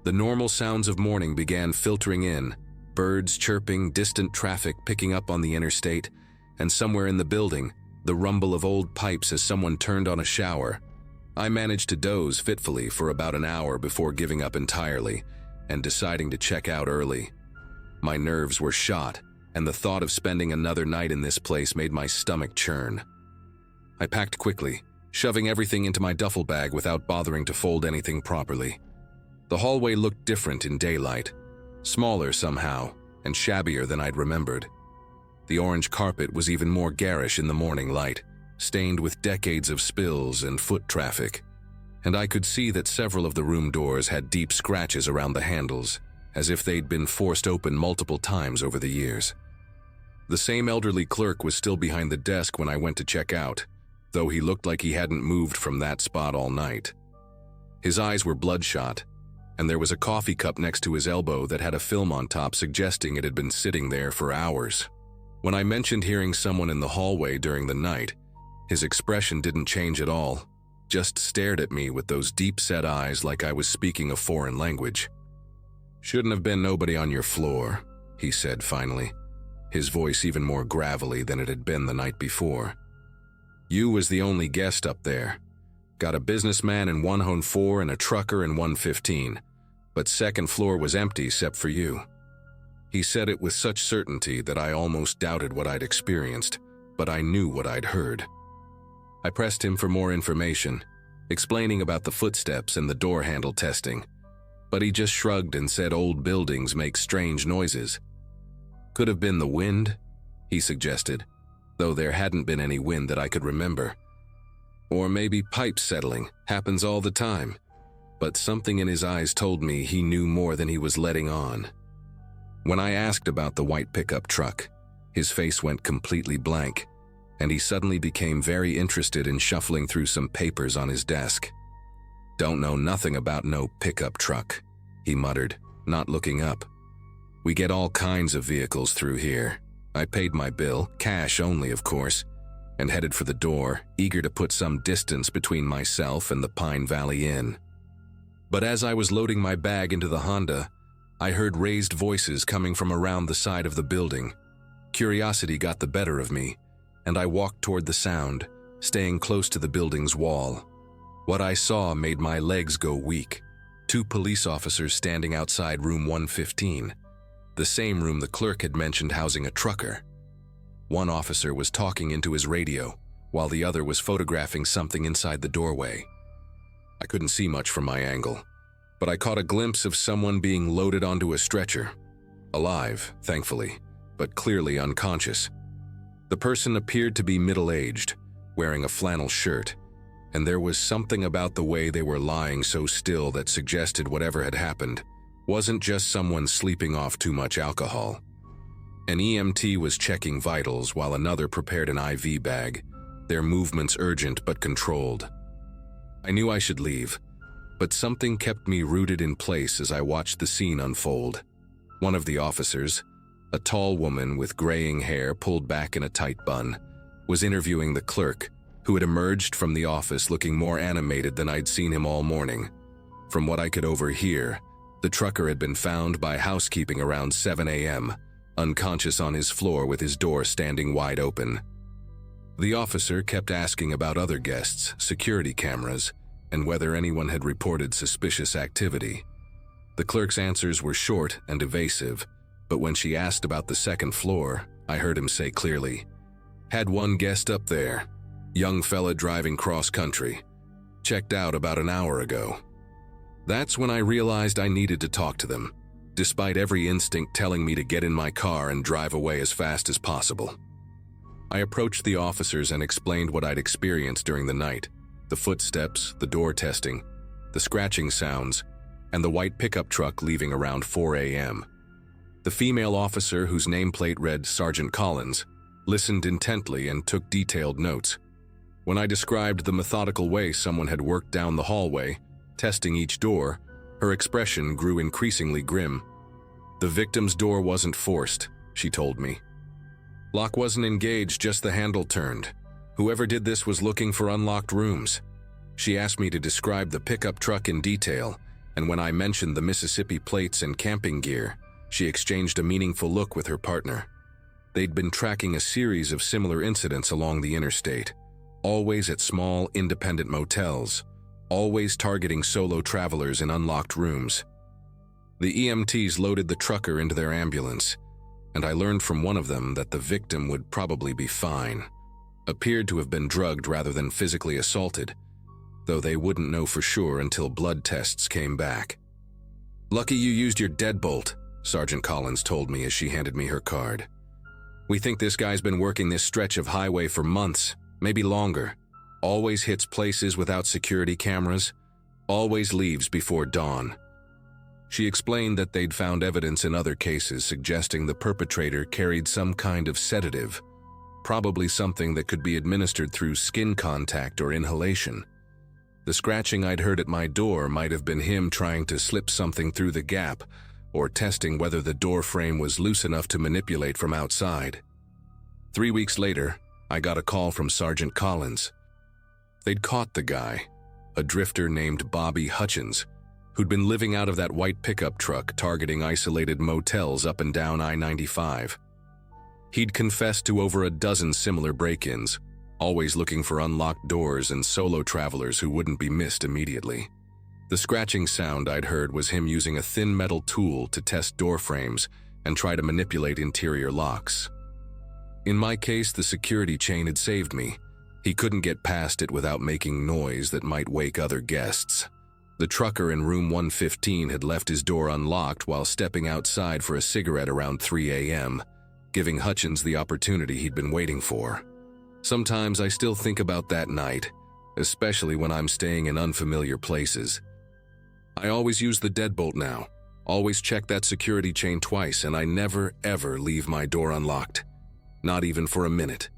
The normal sounds of morning began filtering in, birds chirping, distant traffic picking up on the interstate, and somewhere in the building, the rumble of old pipes as someone turned on a shower. I managed to doze fitfully for about an hour before giving up entirely and deciding to check out early. My nerves were shot, and the thought of spending another night in this place made my stomach churn. I packed quickly, shoving everything into my duffel bag without bothering to fold anything properly. The hallway looked different in daylight, smaller somehow, and shabbier than I'd remembered. The orange carpet was even more garish in the morning light, stained with decades of spills and foot traffic, and I could see that several of the room doors had deep scratches around the handles, as if they'd been forced open multiple times over the years. The same elderly clerk was still behind the desk when I went to check out, though he looked like he hadn't moved from that spot all night. His eyes were bloodshot, and there was a coffee cup next to his elbow that had a film on top suggesting it had been sitting there for hours. When I mentioned hearing someone in the hallway during the night, his expression didn't change at all, just stared at me with those deep-set eyes like I was speaking a foreign language. "Shouldn't have been nobody on your floor," he said finally, his voice even more gravelly than it had been the night before. "You was the only guest up there. Got a businessman in 104 and a trucker in 115, but second floor was empty except for you." He said it with such certainty that I almost doubted what I'd experienced, but I knew what I'd heard. I pressed him for more information, explaining about the footsteps and the door handle testing, but he just shrugged and said old buildings make strange noises. "Could have been the wind," he suggested, though there hadn't been any wind that I could remember. "Or maybe pipes settling, happens all the time." But something in his eyes told me he knew more than he was letting on. When I asked about the white pickup truck, his face went completely blank, and he suddenly became very interested in shuffling through some papers on his desk. "Don't know nothing about no pickup truck," he muttered, not looking up. "We get all kinds of vehicles through here." I paid my bill, cash only of course, and headed for the door, eager to put some distance between myself and the Pine Valley Inn. But as I was loading my bag into the Honda, I heard raised voices coming from around the side of the building. Curiosity got the better of me, and I walked toward the sound, staying close to the building's wall. What I saw made my legs go weak. 2 police officers standing outside room 115, the same room the clerk had mentioned housing a trucker. One officer was talking into his radio, while the other was photographing something inside the doorway. I couldn't see much from my angle, but I caught a glimpse of someone being loaded onto a stretcher. Alive, thankfully, but clearly unconscious. The person appeared to be middle-aged, wearing a flannel shirt, and there was something about the way they were lying so still that suggested whatever had happened wasn't just someone sleeping off too much alcohol. An EMT was checking vitals while another prepared an IV bag, their movements urgent but controlled. I knew I should leave, but something kept me rooted in place as I watched the scene unfold. One of the officers, a tall woman with graying hair pulled back in a tight bun, was interviewing the clerk, who had emerged from the office looking more animated than I'd seen him all morning. From what I could overhear, the trucker had been found by housekeeping around 7 a.m., unconscious on his floor with his door standing wide open. The officer kept asking about other guests, security cameras, and whether anyone had reported suspicious activity. The clerk's answers were short and evasive, but when she asked about the second floor, I heard him say clearly, "Had one guest up there. Young fella driving cross-country. Checked out about an hour ago." That's when I realized I needed to talk to them, despite every instinct telling me to get in my car and drive away as fast as possible. I approached the officers and explained what I'd experienced during the night: the footsteps, the door testing, the scratching sounds, and the white pickup truck leaving around 4 a.m. The female officer, whose nameplate read Sergeant Collins, listened intently and took detailed notes. When I described the methodical way someone had worked down the hallway, testing each door, her expression grew increasingly grim. "The victim's door wasn't forced," she told me. "Lock wasn't engaged, just the handle turned. Whoever did this was looking for unlocked rooms." She asked me to describe the pickup truck in detail, and when I mentioned the Mississippi plates and camping gear, she exchanged a meaningful look with her partner. They'd been tracking a series of similar incidents along the interstate, always at small, independent motels, always targeting solo travelers in unlocked rooms. The EMTs loaded the trucker into their ambulance, and I learned from one of them that the victim would probably be fine. Appeared to have been drugged rather than physically assaulted, though they wouldn't know for sure until blood tests came back. "Lucky you used your deadbolt," Sergeant Collins told me as she handed me her card. "We think this guy's been working this stretch of highway for months, maybe longer. Always hits places without security cameras, always leaves before dawn." She explained that they'd found evidence in other cases suggesting the perpetrator carried some kind of sedative, probably something that could be administered through skin contact or inhalation. The scratching I'd heard at my door might have been him trying to slip something through the gap, or testing whether the door frame was loose enough to manipulate from outside. 3 weeks later, I got a call from Sergeant Collins. They'd caught the guy, a drifter named Bobby Hutchins, who'd been living out of that white pickup truck targeting isolated motels up and down I-95. He'd confessed to over a dozen similar break-ins, always looking for unlocked doors and solo travelers who wouldn't be missed immediately. The scratching sound I'd heard was him using a thin metal tool to test door frames and try to manipulate interior locks. In my case, the security chain had saved me. He couldn't get past it without making noise that might wake other guests. The trucker in room 115 had left his door unlocked while stepping outside for a cigarette around 3 a.m., giving Hutchins the opportunity he'd been waiting for. Sometimes I still think about that night, especially when I'm staying in unfamiliar places. I always use the deadbolt now, always check that security chain twice, and I never, ever leave my door unlocked. Not even for a minute.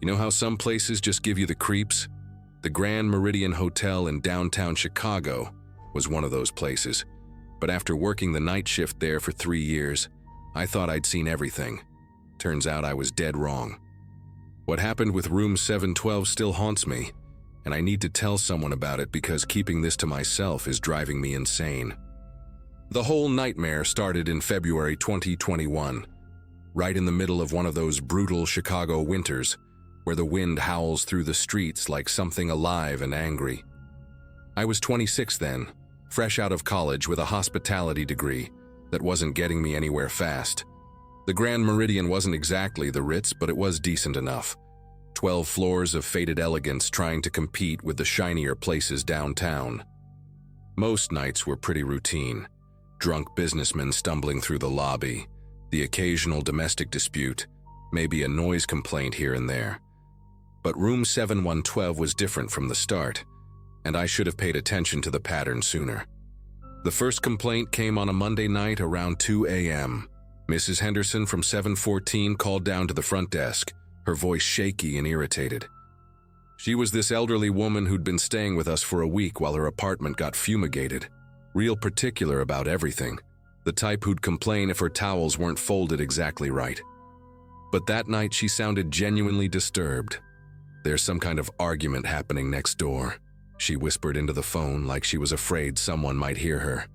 You know how some places just give you the creeps? The Grand Meridian Hotel in downtown Chicago was one of those places. But after working the night shift there for 3 years, I thought I'd seen everything. Turns out I was dead wrong. What happened with room 712 still haunts me, and I need to tell someone about it because keeping this to myself is driving me insane. The whole nightmare started in February 2021, right in the middle of one of those brutal Chicago winters, where the wind howls through the streets like something alive and angry. I was 26 then, fresh out of college with a hospitality degree that wasn't getting me anywhere fast. The Grand Meridian wasn't exactly the Ritz, but it was decent enough. 12 floors of faded elegance trying to compete with the shinier places downtown. Most nights were pretty routine. Drunk businessmen stumbling through the lobby, the occasional domestic dispute, maybe a noise complaint here and there. But room 7112 was different from the start, and I should have paid attention to the pattern sooner. The first complaint came on a Monday night around 2 a.m. Mrs. Henderson from 714 called down to the front desk, her voice shaky and irritated. She was this elderly woman who'd been staying with us for a week while her apartment got fumigated. Real particular about everything. The type who'd complain if her towels weren't folded exactly right. But that night she sounded genuinely disturbed. "There's some kind of argument happening next door," she whispered into the phone like she was afraid someone might hear her.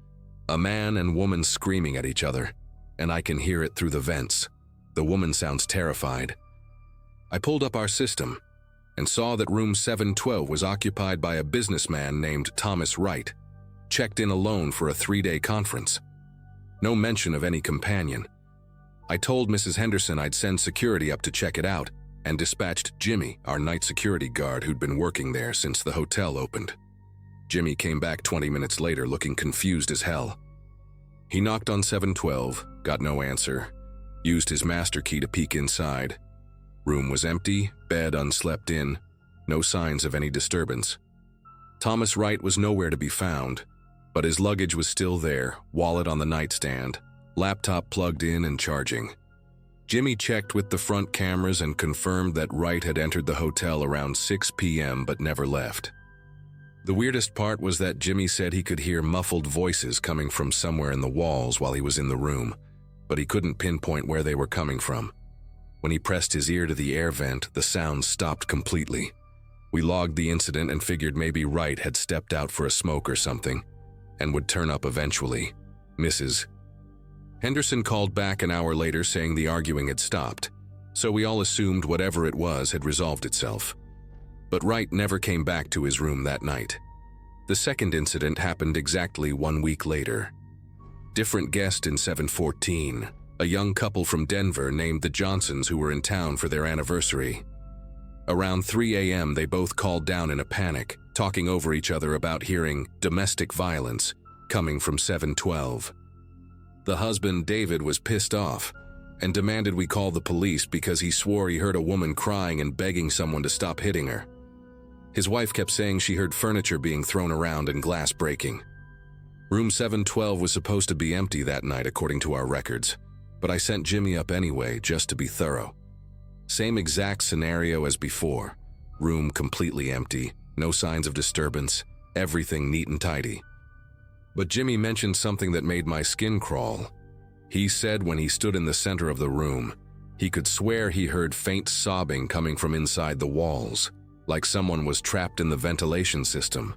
"A man and woman screaming at each other, and I can hear it through the vents. The woman sounds terrified." I pulled up our system and saw that room 712 was occupied by a businessman named Thomas Wright, checked in alone for a 3-day conference. No mention of any companion. I told Mrs. Henderson I'd send security up to check it out, and dispatched Jimmy, our night security guard who'd been working there since the hotel opened. Jimmy came back 20 minutes later looking confused as hell. He knocked on 712, got no answer, used his master key to peek inside. Room was empty, bed unslept in, no signs of any disturbance. Thomas Wright was nowhere to be found, but his luggage was still there, wallet on the nightstand, laptop plugged in and charging. Jimmy checked with the front cameras and confirmed that Wright had entered the hotel around 6 p.m. but never left. The weirdest part was that Jimmy said he could hear muffled voices coming from somewhere in the walls while he was in the room, but he couldn't pinpoint where they were coming from. When he pressed his ear to the air vent, the sound stopped completely. We logged the incident and figured maybe Wright had stepped out for a smoke or something and would turn up eventually. Mrs. Henderson called back an hour later saying the arguing had stopped, so we all assumed whatever it was had resolved itself. But Wright never came back to his room that night. The second incident happened exactly 1 week later. Different guest in 714, a young couple from Denver named the Johnsons who were in town for their anniversary. Around 3 a.m. they both called down in a panic, talking over each other about hearing domestic violence coming from 712. The husband, David, was pissed off and demanded we call the police because he swore he heard a woman crying and begging someone to stop hitting her. His wife kept saying she heard furniture being thrown around and glass breaking. Room 712 was supposed to be empty that night according to our records, but I sent Jimmy up anyway just to be thorough. Same exact scenario as before. Room completely empty, no signs of disturbance, everything neat and tidy. But Jimmy mentioned something that made my skin crawl. He said when he stood in the center of the room, he could swear he heard faint sobbing coming from inside the walls, like someone was trapped in the ventilation system.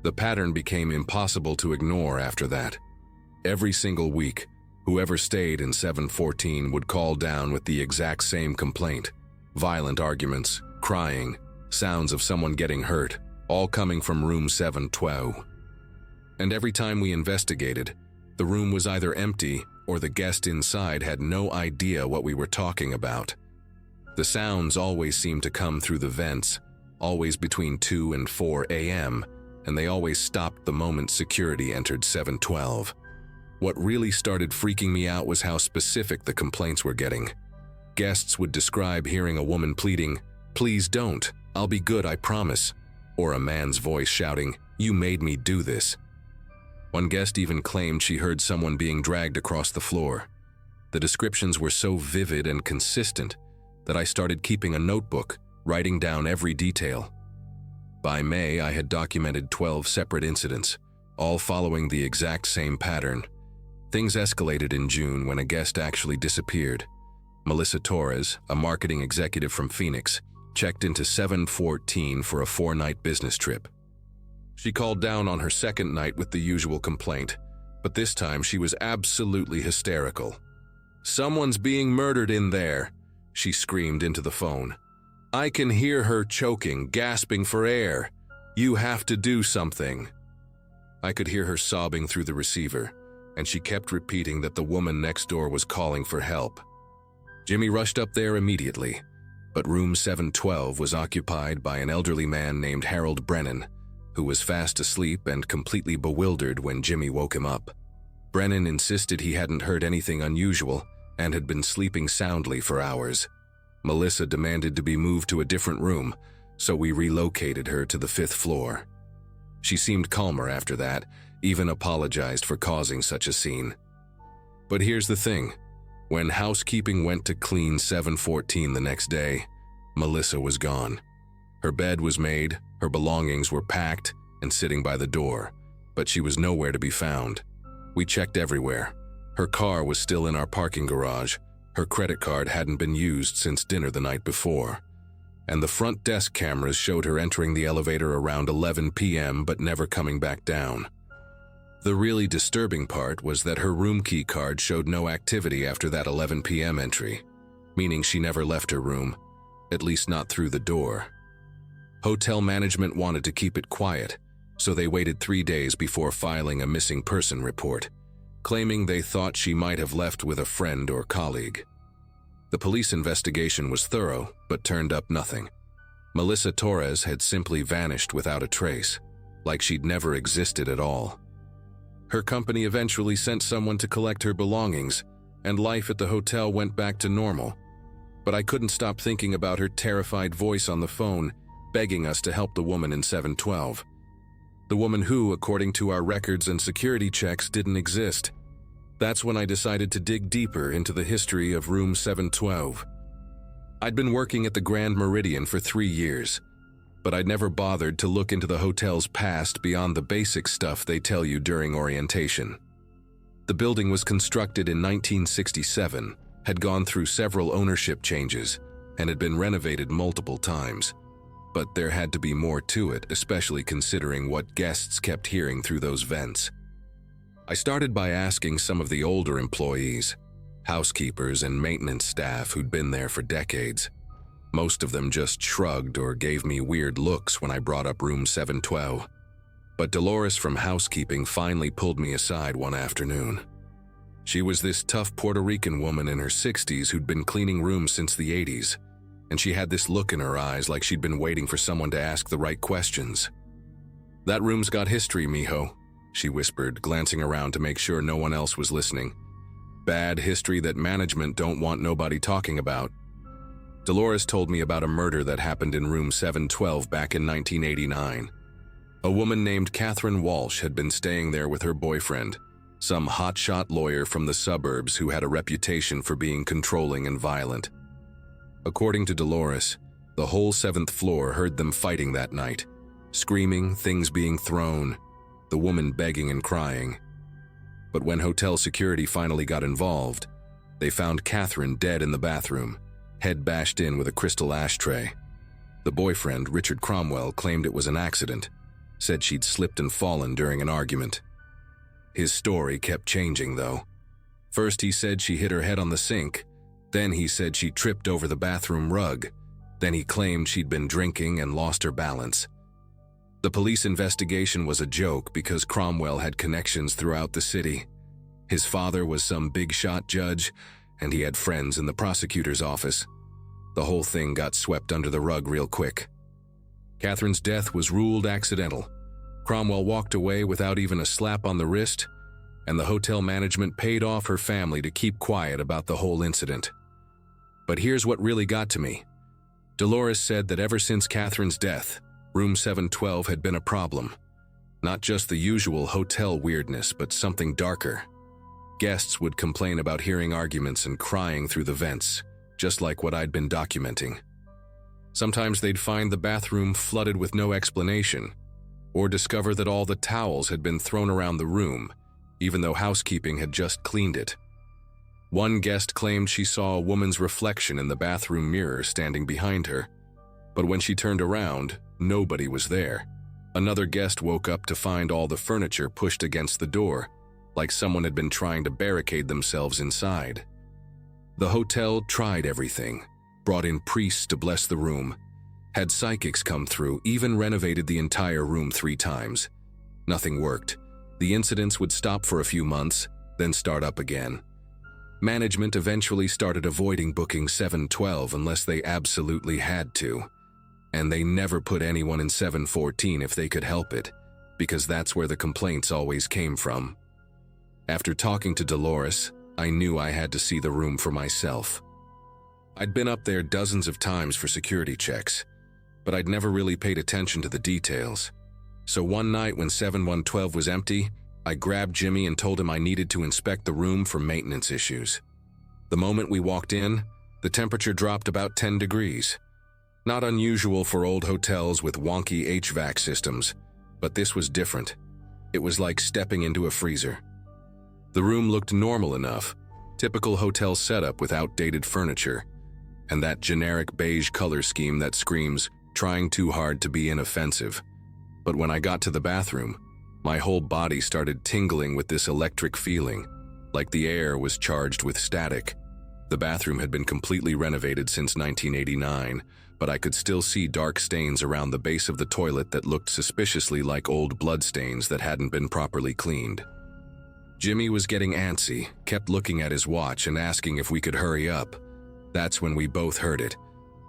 The pattern became impossible to ignore after that. Every single week, whoever stayed in 714 would call down with the exact same complaint. Violent arguments, crying, sounds of someone getting hurt, all coming from room 712. And every time we investigated, the room was either empty or the guest inside had no idea what we were talking about. The sounds always seemed to come through the vents, always between 2 and 4 a.m., and they always stopped the moment security entered 712. What really started freaking me out was how specific the complaints were getting. Guests would describe hearing a woman pleading, "Please don't, I'll be good, I promise," or a man's voice shouting, "You made me do this." One guest even claimed she heard someone being dragged across the floor. The descriptions were so vivid and consistent that I started keeping a notebook, writing down every detail. By May, I had documented 12 separate incidents, all following the exact same pattern. Things escalated in June when a guest actually disappeared. Melissa Torres, a marketing executive from Phoenix, checked into 714 for a 4-night business trip. She called down on her second night with the usual complaint, but this time she was absolutely hysterical. "Someone's being murdered in there," she screamed into the phone. "I can hear her choking, gasping for air. You have to do something." I could hear her sobbing through the receiver, and she kept repeating that the woman next door was calling for help. Jimmy rushed up there immediately, but room 712 was occupied by an elderly man named Harold Brennan, who was fast asleep and completely bewildered when Jimmy woke him up. Brennan insisted he hadn't heard anything unusual and had been sleeping soundly for hours. Melissa demanded to be moved to a different room, so we relocated her to the 5th floor. She seemed calmer after that, even apologized for causing such a scene. But here's the thing. When housekeeping went to clean 714 the next day, Melissa was gone. Her bed was made, her belongings were packed and sitting by the door, but she was nowhere to be found. We checked everywhere. Her car was still in our parking garage. Her credit card hadn't been used since dinner the night before. And the front desk cameras showed her entering the elevator around 11 p.m. but never coming back down. The really disturbing part was that her room key card showed no activity after that 11 p.m. entry, meaning she never left her room, at least not through the door. Hotel management wanted to keep it quiet, so they waited 3 days before filing a missing person report, claiming they thought she might have left with a friend or colleague. The police investigation was thorough, but turned up nothing. Melissa Torres had simply vanished without a trace, like she'd never existed at all. Her company eventually sent someone to collect her belongings, and life at the hotel went back to normal. But I couldn't stop thinking about her terrified voice on the phone, begging us to help the woman in 712. The woman who, according to our records and security checks, didn't exist. That's when I decided to dig deeper into the history of room 712. I'd been working at the Grand Meridian for 3 years, but I'd never bothered to look into the hotel's past beyond the basic stuff they tell you during orientation. The building was constructed in 1967, had gone through several ownership changes, and had been renovated multiple times. but there had to be more to it, especially considering what guests kept hearing through those vents. I started by asking some of the older employees, housekeepers and maintenance staff who'd been there for decades. Most of them just shrugged or gave me weird looks when I brought up room 712. But Dolores from housekeeping finally pulled me aside one afternoon. She was this tough Puerto Rican woman in her 60s who'd been cleaning rooms since the 80s, and she had this look in her eyes like she'd been waiting for someone to ask the right questions. "That room's got history, mijo," she whispered, glancing around to make sure no one else was listening. "Bad history that management don't want nobody talking about." Dolores told me about a murder that happened in room 712 back in 1989. A woman named Catherine Walsh had been staying there with her boyfriend, some hotshot lawyer from the suburbs who had a reputation for being controlling and violent. According to Dolores, the whole 7th floor heard them fighting that night, screaming, things being thrown, the woman begging and crying. But when hotel security finally got involved, they found Catherine dead in the bathroom, head bashed in with a crystal ashtray. The boyfriend, Richard Cromwell, claimed it was an accident, said she'd slipped and fallen during an argument. His story kept changing, though. First he said she hit her head on the sink, then he said she tripped over the bathroom rug, then he claimed she'd been drinking and lost her balance. The police investigation was a joke because Cromwell had connections throughout the city. His father was some big-shot judge, and he had friends in the prosecutor's office. The whole thing got swept under the rug real quick. Catherine's death was ruled accidental. Cromwell walked away without even a slap on the wrist, and the hotel management paid off her family to keep quiet about the whole incident. But here's what really got to me. Dolores said that ever since Catherine's death, room 712 had been a problem. Not just the usual hotel weirdness, but something darker. Guests would complain about hearing arguments and crying through the vents, just like what I'd been documenting. Sometimes they'd find the bathroom flooded with no explanation, or discover that all the towels had been thrown around the room, even though housekeeping had just cleaned it. One guest claimed she saw a woman's reflection in the bathroom mirror standing behind her, but when she turned around, nobody was there. Another guest woke up to find all the furniture pushed against the door, like someone had been trying to barricade themselves inside. The hotel tried everything, brought in priests to bless the room, had psychics come through, even renovated the entire room 3 times. Nothing worked. The incidents would stop for a few months, then start up again. Management eventually started avoiding booking 712 unless they absolutely had to, and they never put anyone in 714 if they could help it, because that's where the complaints always came from. After talking to Dolores, I knew I had to see the room for myself. I'd been up there dozens of times for security checks, but I'd never really paid attention to the details. So one night when 7112 was empty, I grabbed Jimmy and told him I needed to inspect the room for maintenance issues. The moment we walked in, the temperature dropped about 10 degrees. Not unusual for old hotels with wonky HVAC systems, but this was different. It was like stepping into a freezer. The room looked normal enough, typical hotel setup with outdated furniture, and that generic beige color scheme that screams, trying too hard to be inoffensive. But when I got to the bathroom, my whole body started tingling with this electric feeling, like the air was charged with static. The bathroom had been completely renovated since 1989, but I could still see dark stains around the base of the toilet that looked suspiciously like old bloodstains that hadn't been properly cleaned. Jimmy was getting antsy, kept looking at his watch and asking if we could hurry up. That's when we both heard it,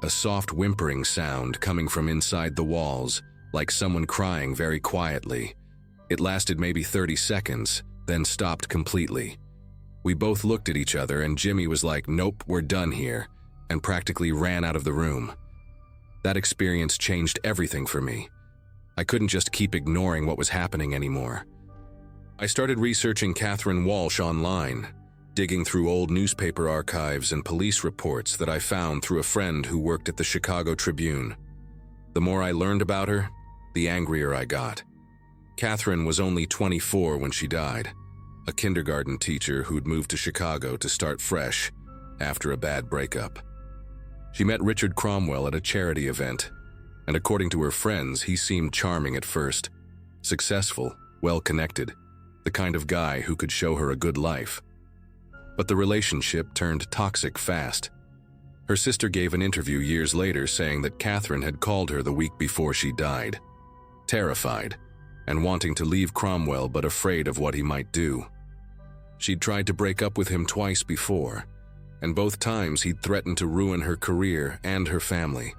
a soft whimpering sound coming from inside the walls, like someone crying very quietly. It lasted maybe 30 seconds, then stopped completely. We both looked at each other and Jimmy was like, "Nope, we're done here," and practically ran out of the room. That experience changed everything for me. I couldn't just keep ignoring what was happening anymore. I started researching Catherine Walsh online, digging through old newspaper archives and police reports that I found through a friend who worked at the Chicago Tribune. The more I learned about her, the angrier I got. Catherine was only 24 when she died, a kindergarten teacher who'd moved to Chicago to start fresh after a bad breakup. She met Richard Cromwell at a charity event, and according to her friends, he seemed charming at first, successful, well-connected, the kind of guy who could show her a good life. But the relationship turned toxic fast. Her sister gave an interview years later saying that Catherine had called her the week before she died, terrified, and wanting to leave Cromwell but afraid of what he might do. She'd tried to break up with him twice before, and both times he'd threatened to ruin her career and her family.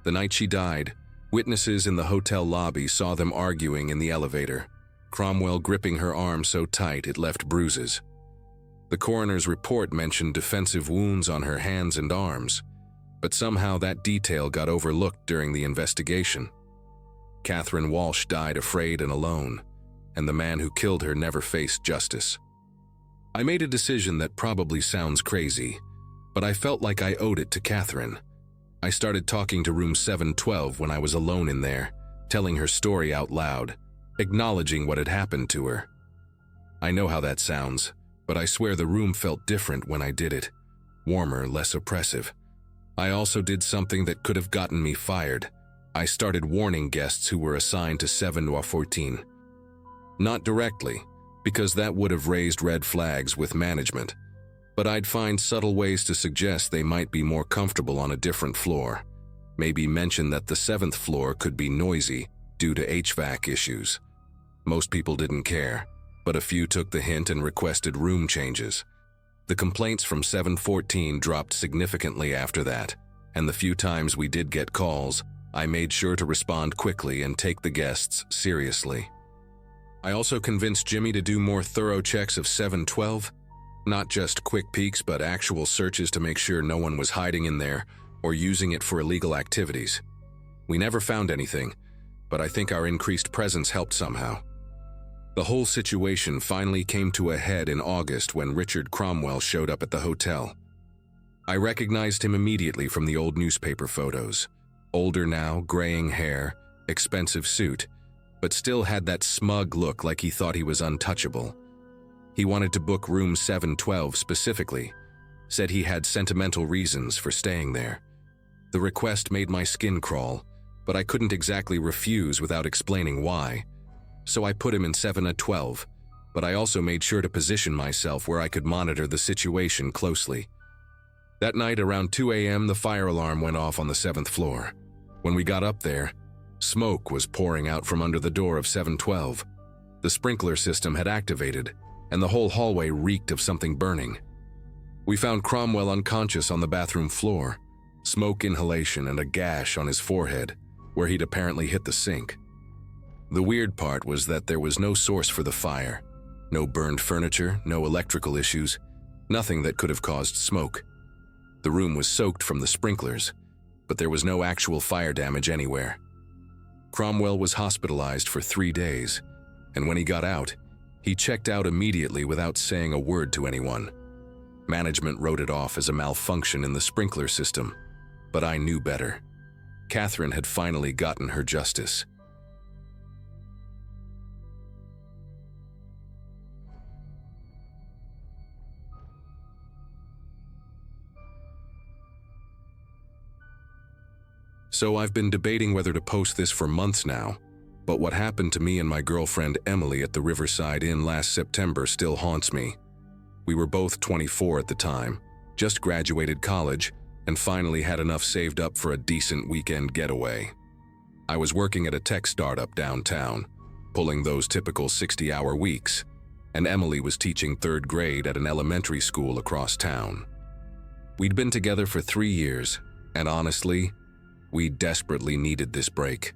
The night she died, witnesses in the hotel lobby saw them arguing in the elevator, Cromwell gripping her arm so tight it left bruises. The coroner's report mentioned defensive wounds on her hands and arms, but somehow that detail got overlooked during the investigation. Catherine Walsh died afraid and alone, and the man who killed her never faced justice. I made a decision that probably sounds crazy, but I felt like I owed it to Catherine. I started talking to room 712 when I was alone in there, telling her story out loud, acknowledging what had happened to her. I know how that sounds, but I swear the room felt different when I did it, warmer, less oppressive. I also did something that could have gotten me fired. I started warning guests who were assigned to 7-14. Not directly, because that would have raised red flags with management, but I'd find subtle ways to suggest they might be more comfortable on a different floor. Maybe mention that the 7th floor could be noisy due to HVAC issues. Most people didn't care, but a few took the hint and requested room changes. The complaints from 714 dropped significantly after that, and the few times we did get calls, I made sure to respond quickly and take the guests seriously. I also convinced Jimmy to do more thorough checks of 712, not just quick peeks but actual searches to make sure no one was hiding in there or using it for illegal activities. We never found anything, but I think our increased presence helped somehow. The whole situation finally came to a head in August when Richard Cromwell showed up at the hotel. I recognized him immediately from the old newspaper photos. Older now, graying hair, expensive suit, but still had that smug look like he thought he was untouchable. He wanted to book room 712 specifically, said he had sentimental reasons for staying there. The request made my skin crawl, but I couldn't exactly refuse without explaining why. So I put him in 7-12, but I also made sure to position myself where I could monitor the situation closely. That night around 2 a.m. the fire alarm went off on the 7th floor. When we got up there, smoke was pouring out from under the door of 712. The sprinkler system had activated, and the whole hallway reeked of something burning. We found Cromwell unconscious on the bathroom floor, smoke inhalation and a gash on his forehead, where he'd apparently hit the sink. The weird part was that there was no source for the fire. No burned furniture, no electrical issues, nothing that could have caused smoke. The room was soaked from the sprinklers, but there was no actual fire damage anywhere. Cromwell was hospitalized for 3 days, and when he got out, he checked out immediately without saying a word to anyone. Management wrote it off as a malfunction in the sprinkler system, but I knew better. Catherine had finally gotten her justice. So I've been debating whether to post this for months now, but what happened to me and my girlfriend Emily at the Riverside Inn last September still haunts me. We were both 24 at the time, just graduated college, and finally had enough saved up for a decent weekend getaway. I was working at a tech startup downtown, pulling those typical 60-hour weeks, and Emily was teaching 3rd grade at an elementary school across town. We'd been together for 3 years, and honestly, we desperately needed this break.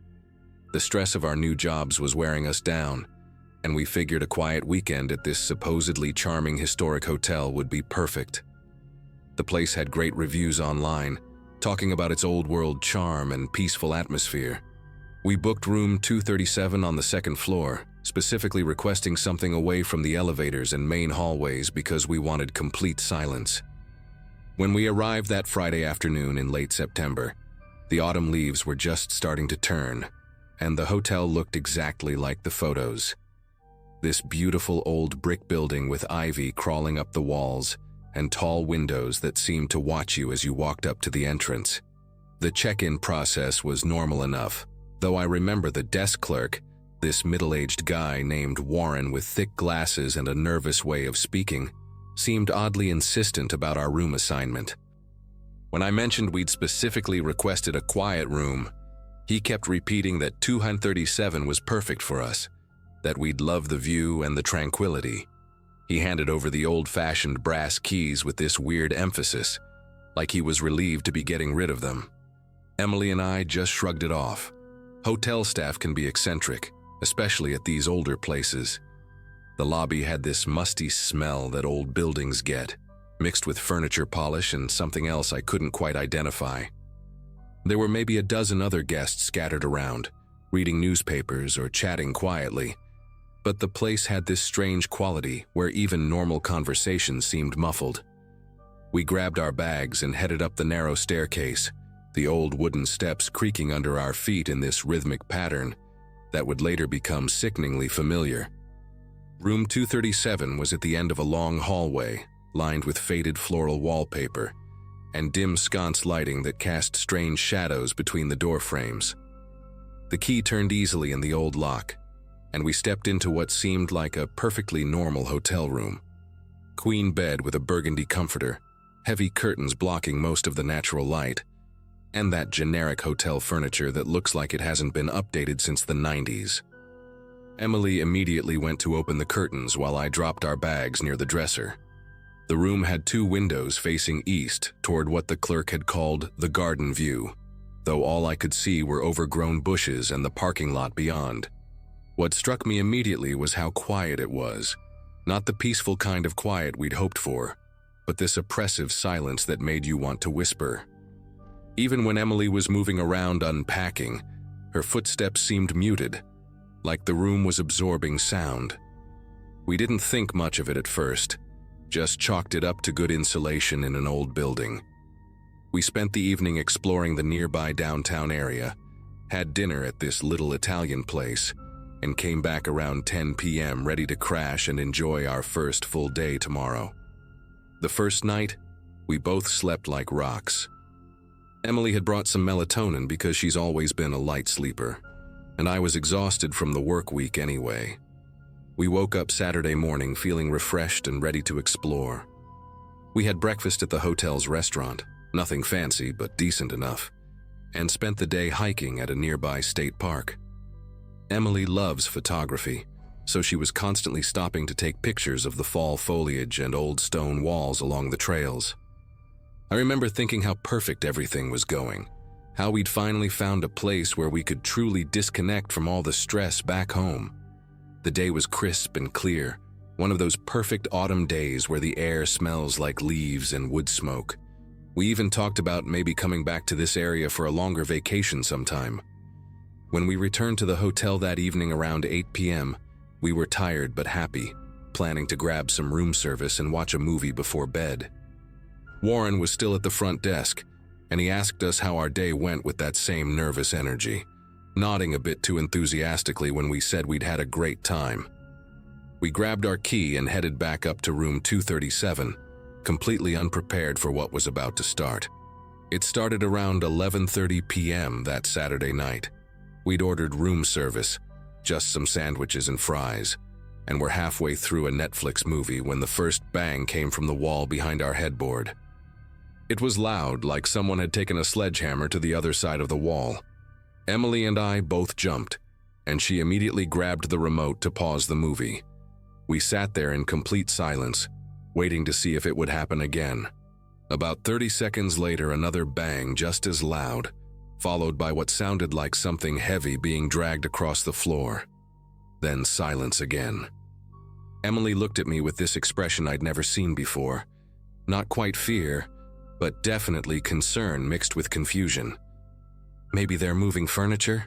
The stress of our new jobs was wearing us down, and we figured a quiet weekend at this supposedly charming historic hotel would be perfect. The place had great reviews online, talking about its old-world charm and peaceful atmosphere. We booked room 237 on the 2nd floor, specifically requesting something away from the elevators and main hallways because we wanted complete silence. When we arrived that Friday afternoon in late September, the autumn leaves were just starting to turn, and the hotel looked exactly like the photos. This beautiful old brick building with ivy crawling up the walls and tall windows that seemed to watch you as you walked up to the entrance. The check-in process was normal enough, though I remember the desk clerk, this middle-aged guy named Warren with thick glasses and a nervous way of speaking, seemed oddly insistent about our room assignment. When I mentioned we'd specifically requested a quiet room, he kept repeating that 237 was perfect for us, that we'd love the view and the tranquility. He handed over the old-fashioned brass keys with this weird emphasis, like he was relieved to be getting rid of them. Emily and I just shrugged it off. Hotel staff can be eccentric, especially at these older places. The lobby had this musty smell that old buildings get, mixed with furniture polish and something else I couldn't quite identify. There were maybe a dozen other guests scattered around, reading newspapers or chatting quietly, but the place had this strange quality where even normal conversation seemed muffled. We grabbed our bags and headed up the narrow staircase, the old wooden steps creaking under our feet in this rhythmic pattern that would later become sickeningly familiar. Room 237 was at the end of a long hallway, lined with faded floral wallpaper and dim sconce lighting that cast strange shadows between the door frames. The key turned easily in the old lock, and we stepped into what seemed like a perfectly normal hotel room. Queen bed with a burgundy comforter, heavy curtains blocking most of the natural light, and that generic hotel furniture that looks like it hasn't been updated since the 90s. Emily immediately went to open the curtains while I dropped our bags near the dresser. The room had 2 windows facing east toward what the clerk had called the garden view, though all I could see were overgrown bushes and the parking lot beyond. What struck me immediately was how quiet it was, not the peaceful kind of quiet we'd hoped for, but this oppressive silence that made you want to whisper. Even when Emily was moving around unpacking, her footsteps seemed muted, like the room was absorbing sound. We didn't think much of it at first, just chalked it up to good insulation in an old building. We spent the evening exploring the nearby downtown area, had dinner at this little Italian place, and came back around 10 p.m. ready to crash and enjoy our first full day tomorrow. The first night, we both slept like rocks. Emily had brought some melatonin because she's always been a light sleeper, and I was exhausted from the work week anyway. We woke up Saturday morning feeling refreshed and ready to explore. We had breakfast at the hotel's restaurant, nothing fancy but decent enough, and spent the day hiking at a nearby state park. Emily loves photography, so she was constantly stopping to take pictures of the fall foliage and old stone walls along the trails. I remember thinking how perfect everything was going, how we'd finally found a place where we could truly disconnect from all the stress back home. The day was crisp and clear, one of those perfect autumn days where the air smells like leaves and wood smoke. We even talked about maybe coming back to this area for a longer vacation sometime. When we returned to the hotel that evening around 8 p.m., we were tired but happy, planning to grab some room service and watch a movie before bed. Warren was still at the front desk, and he asked us how our day went with that same nervous energy, nodding a bit too enthusiastically when we said we'd had a great time. We grabbed our key and headed back up to room 237, completely unprepared for what was about to start. It started around 11:30 p.m. that Saturday night. We'd ordered room service, just some sandwiches and fries, and were halfway through a Netflix movie when the first bang came from the wall behind our headboard. It was loud, like someone had taken a sledgehammer to the other side of the wall. Emily and I both jumped, and she immediately grabbed the remote to pause the movie. We sat there in complete silence, waiting to see if it would happen again. About 30 seconds later, another bang just as loud, followed by what sounded like something heavy being dragged across the floor. Then silence again. Emily looked at me with this expression I'd never seen before. Not quite fear, but definitely concern mixed with confusion. "Maybe they're moving furniture?"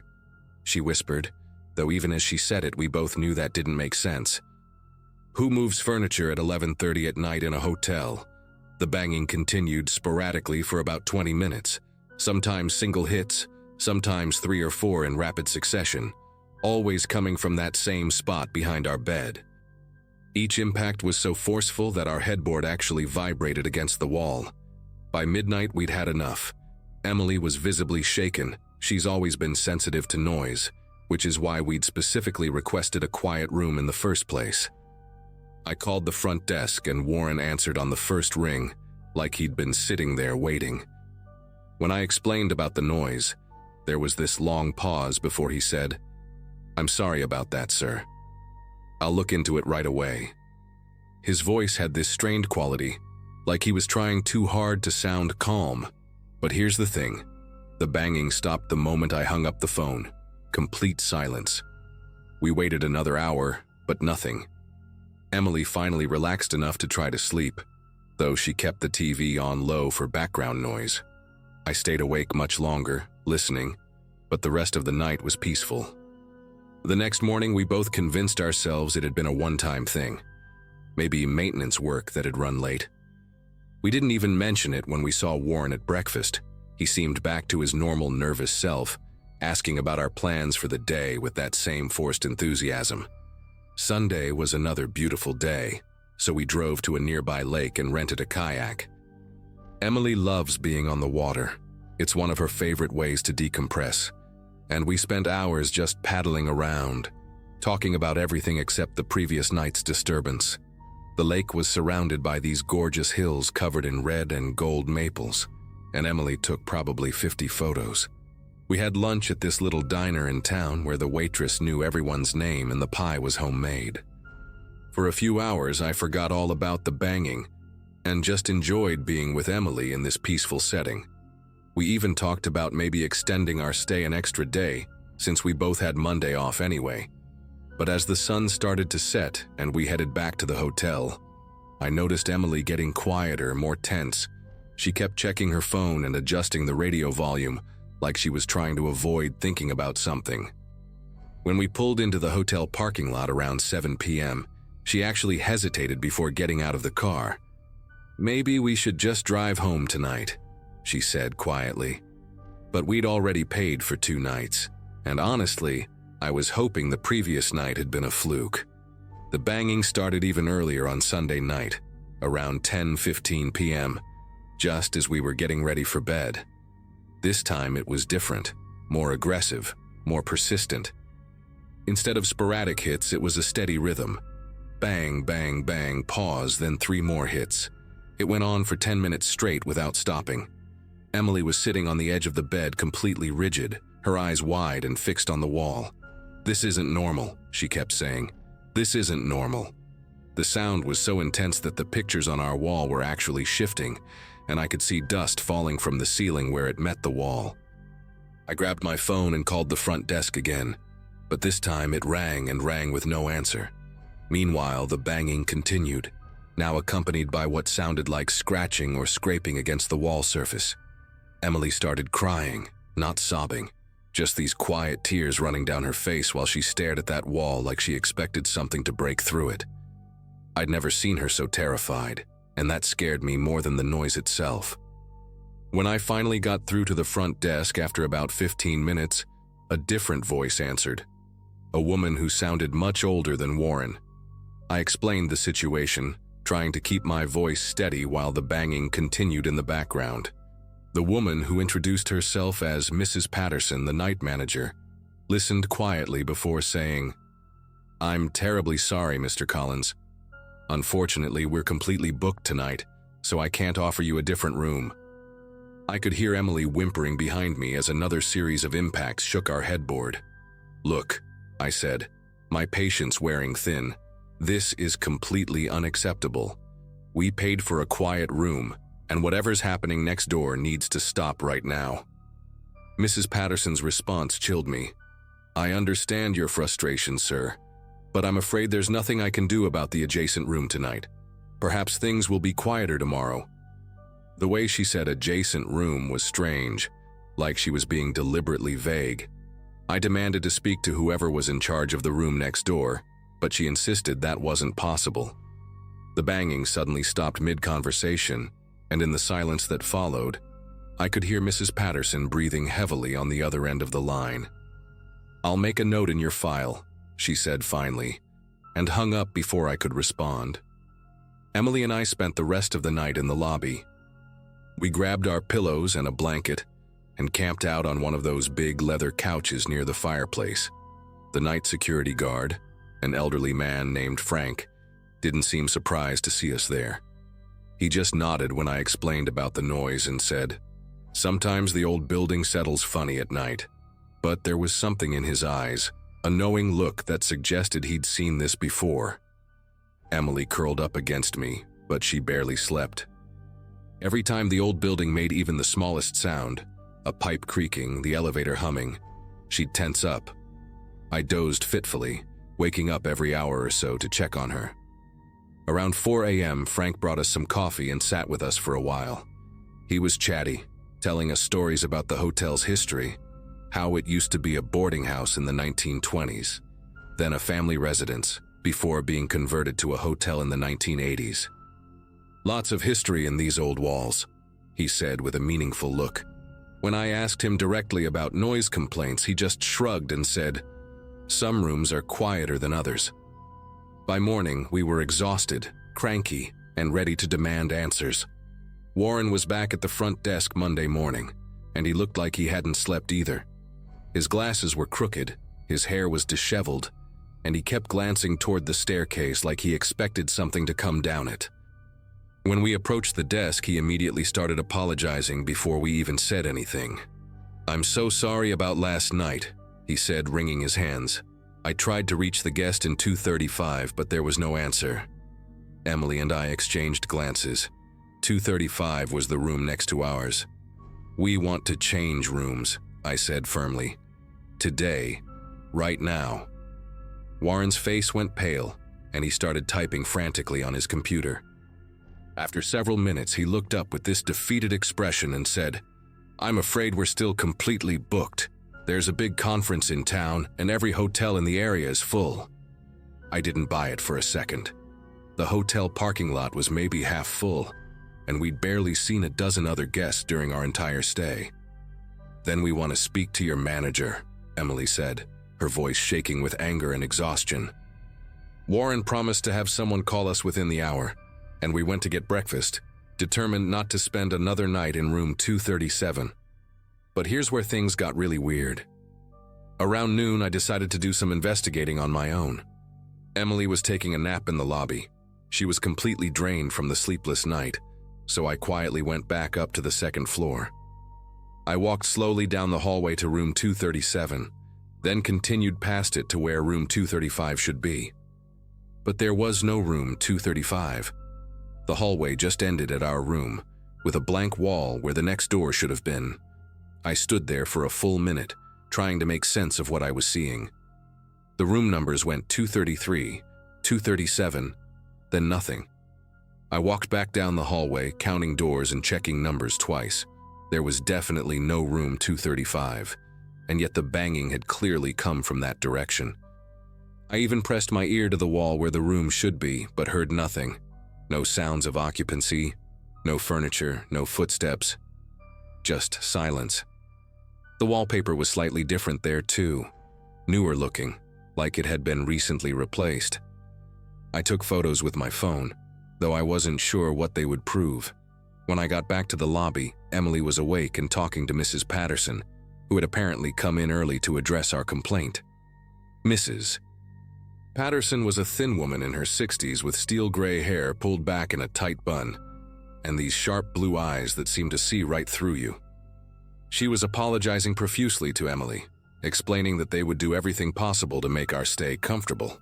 she whispered, though even as she said it, we both knew that didn't make sense. Who moves furniture at 11:30 at night in a hotel? The banging continued sporadically for about 20 minutes, sometimes single hits, sometimes 3 or 4 in rapid succession, always coming from that same spot behind our bed. Each impact was so forceful that our headboard actually vibrated against the wall. By midnight, we'd had enough. Emily was visibly shaken. She's always been sensitive to noise, which is why we'd specifically requested a quiet room in the first place. I called the front desk and Warren answered on the first ring, like he'd been sitting there waiting. When I explained about the noise, there was this long pause before he said, "I'm sorry about that, sir. I'll look into it right away." His voice had this strained quality, like he was trying too hard to sound calm. But here's the thing. The banging stopped the moment I hung up the phone. Complete silence. We waited another hour, but nothing. Emily finally relaxed enough to try to sleep, though she kept the TV on low for background noise. I stayed awake much longer, listening, but the rest of the night was peaceful. The next morning, we both convinced ourselves it had been a one-time thing. Maybe maintenance work that had run late. We didn't even mention it when we saw Warren at breakfast. He seemed back to his normal nervous self, asking about our plans for the day with that same forced enthusiasm. Sunday was another beautiful day, so we drove to a nearby lake and rented a kayak. Emily loves being on the water. It's one of her favorite ways to decompress, and we spent hours just paddling around, talking about everything except the previous night's disturbance. The lake was surrounded by these gorgeous hills covered in red and gold maples, and Emily took probably 50 photos. We had lunch at this little diner in town where the waitress knew everyone's name and the pie was homemade. For a few hours, I forgot all about the banging and just enjoyed being with Emily in this peaceful setting. We even talked about maybe extending our stay an extra day, since we both had Monday off anyway. But as the sun started to set and we headed back to the hotel, I noticed Emily getting quieter, more tense. She kept checking her phone and adjusting the radio volume, like she was trying to avoid thinking about something. When we pulled into the hotel parking lot around 7 p.m., she actually hesitated before getting out of the car. "Maybe we should just drive home tonight," she said quietly. But we'd already paid for 2 nights, and honestly, I was hoping the previous night had been a fluke. The banging started even earlier on Sunday night, around 10:15 p.m., just as we were getting ready for bed. This time it was different, more aggressive, more persistent. Instead of sporadic hits, it was a steady rhythm. Bang, bang, bang, pause, then 3 more hits. It went on for 10 minutes straight without stopping. Emily was sitting on the edge of the bed, completely rigid, her eyes wide and fixed on the wall. "This isn't normal," she kept saying. "This isn't normal." The sound was so intense that the pictures on our wall were actually shifting, and I could see dust falling from the ceiling where it met the wall. I grabbed my phone and called the front desk again, but this time it rang and rang with no answer. Meanwhile, the banging continued, now accompanied by what sounded like scratching or scraping against the wall surface. Emily started crying, not sobbing, just these quiet tears running down her face while she stared at that wall like she expected something to break through it. I'd never seen her so terrified, and that scared me more than the noise itself. When I finally got through to the front desk after about 15 minutes, a different voice answered, a woman who sounded much older than Warren. I explained the situation, trying to keep my voice steady while the banging continued in the background. The woman, who introduced herself as Mrs. Patterson, the night manager, listened quietly before saying, "I'm terribly sorry, Mr. Collins. Unfortunately, we're completely booked tonight, so I can't offer you a different room." I could hear Emily whimpering behind me as another series of impacts shook our headboard. "Look," I said, my patience wearing thin, "this is completely unacceptable. We paid for a quiet room, and whatever's happening next door needs to stop right now." Mrs. Patterson's response chilled me. "I understand your frustration, sir, but I'm afraid there's nothing I can do about the adjacent room tonight. Perhaps things will be quieter tomorrow." The way she said adjacent room was strange, like she was being deliberately vague. I demanded to speak to whoever was in charge of the room next door, but she insisted that wasn't possible. The banging suddenly stopped mid-conversation, and in the silence that followed, I could hear Mrs. Patterson breathing heavily on the other end of the line. "I'll make a note in your file," she said finally, and hung up before I could respond. Emily and I spent the rest of the night in the lobby. We grabbed our pillows and a blanket, and camped out on one of those big leather couches near the fireplace. The night security guard, an elderly man named Frank, didn't seem surprised to see us there. He just nodded when I explained about the noise and said, "Sometimes the old building settles funny at night." But there was something in his eyes, a knowing look that suggested he'd seen this before. Emily curled up against me, but she barely slept. Every time the old building made even the smallest sound, a pipe creaking, the elevator humming, she'd tense up. I dozed fitfully, waking up every hour or so to check on her. Around 4 a.m., Frank brought us some coffee and sat with us for a while. He was chatty, telling us stories about the hotel's history, how it used to be a boarding house in the 1920s, then a family residence, before being converted to a hotel in the 1980s. "Lots of history in these old walls," he said with a meaningful look. When I asked him directly about noise complaints, he just shrugged and said, "Some rooms are quieter than others." By morning, we were exhausted, cranky, and ready to demand answers. Warren was back at the front desk Monday morning, and he looked like he hadn't slept either. His glasses were crooked, his hair was disheveled, and he kept glancing toward the staircase like he expected something to come down it. When we approached the desk, he immediately started apologizing before we even said anything. "I'm so sorry about last night," he said, wringing his hands. "I tried to reach the guest in 235, but there was no answer." Emily and I exchanged glances. 235 was the room next to ours. "We want to change rooms," I said firmly. "Today. Right now." Warren's face went pale, and he started typing frantically on his computer. After several minutes, he looked up with this defeated expression and said, "I'm afraid we're still completely booked. There's a big conference in town, and every hotel in the area is full." I didn't buy it for a second. The hotel parking lot was maybe half full, and we'd barely seen a dozen other guests during our entire stay. "Then we want to speak to your manager," Emily said, her voice shaking with anger and exhaustion. Warren promised to have someone call us within the hour, and we went to get breakfast, determined not to spend another night in room 237. But here's where things got really weird. Around noon, I decided to do some investigating on my own. Emily was taking a nap in the lobby. She was completely drained from the sleepless night, so I quietly went back up to the second floor. I walked slowly down the hallway to room 237, then continued past it to where room 235 should be. But there was no room 235. The hallway just ended at our room, with a blank wall where the next door should have been. I stood there for a full minute, trying to make sense of what I was seeing. The room numbers went 233, 237, then nothing. I walked back down the hallway, counting doors and checking numbers twice. There was definitely no room 235, and yet the banging had clearly come from that direction. I even pressed my ear to the wall where the room should be, but heard nothing. No sounds of occupancy, no furniture, no footsteps. Just silence. The wallpaper was slightly different there too, newer looking, like it had been recently replaced. I took photos with my phone, though I wasn't sure what they would prove. When I got back to the lobby, Emily was awake and talking to Mrs. Patterson, who had apparently come in early to address our complaint. Mrs. Patterson was a thin woman in her 60s with steel gray hair pulled back in a tight bun, and these sharp blue eyes that seemed to see right through you. She was apologizing profusely to Emily, explaining that they would do everything possible to make our stay comfortable.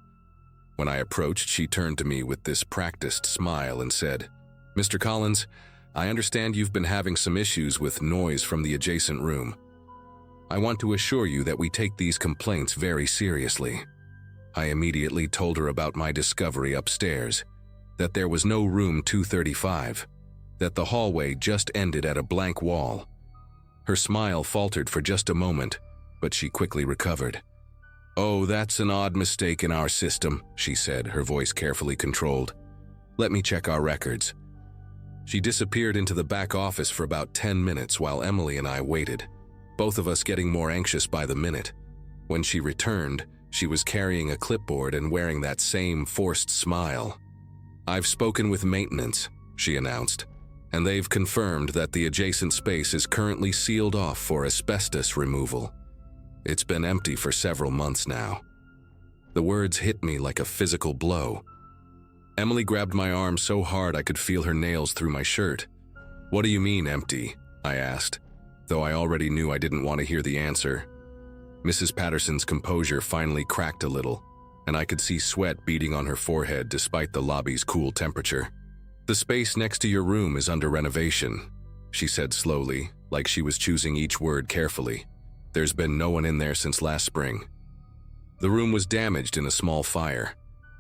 When I approached, she turned to me with this practiced smile and said, "Mr. Collins, I understand you've been having some issues with noise from the adjacent room. I want to assure you that we take these complaints very seriously." I immediately told her about my discovery upstairs, that there was no room 235, that the hallway just ended at a blank wall. Her smile faltered for just a moment, but she quickly recovered. "Oh, that's an odd mistake in our system," she said, her voice carefully controlled. "Let me check our records." She disappeared into the back office for about 10 minutes while Emily and I waited, both of us getting more anxious by the minute. When she returned, she was carrying a clipboard and wearing that same forced smile. "I've spoken with maintenance," she announced. and they've confirmed that the adjacent space is currently sealed off for asbestos removal. It's been empty for several months now. The words hit me like a physical blow. Emily grabbed my arm so hard I could feel her nails through my shirt. "What do you mean, empty?" I asked, though I already knew I didn't want to hear the answer. Mrs. Patterson's composure finally cracked a little, and I could see sweat beading on her forehead despite the lobby's cool temperature. "The space next to your room is under renovation," she said slowly, like she was choosing each word carefully. "There's been no one in there since last spring. The room was damaged in a small fire,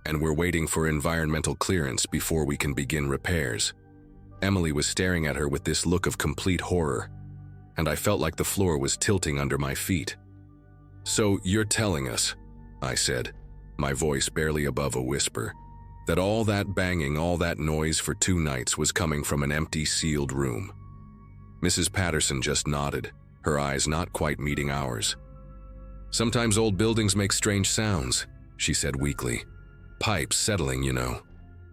and we're waiting for environmental clearance before we can begin repairs." Emily was staring at her with this look of complete horror, and I felt like the floor was tilting under my feet. "So you're telling us," I said, my voice barely above a whisper, "that all that banging, all that noise for 2 nights was coming from an empty, sealed room?" Mrs. Patterson just nodded, her eyes not quite meeting ours. "Sometimes old buildings make strange sounds," she said weakly. "Pipes settling, you know.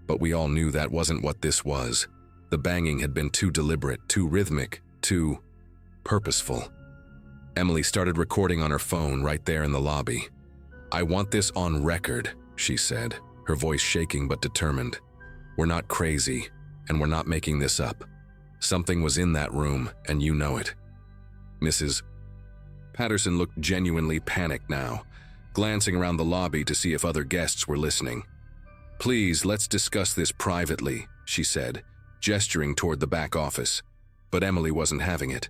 But we all knew that wasn't what this was. The banging had been too deliberate, too rhythmic, too purposeful." Emily started recording on her phone right there in the lobby. "I want this on record," she said, her voice shaking but determined. "We're not crazy, and we're not making this up. Something was in that room, and you know it." Mrs. Patterson looked genuinely panicked now, glancing around the lobby to see if other guests were listening. "Please, let's discuss this privately," she said, gesturing toward the back office. But Emily wasn't having it.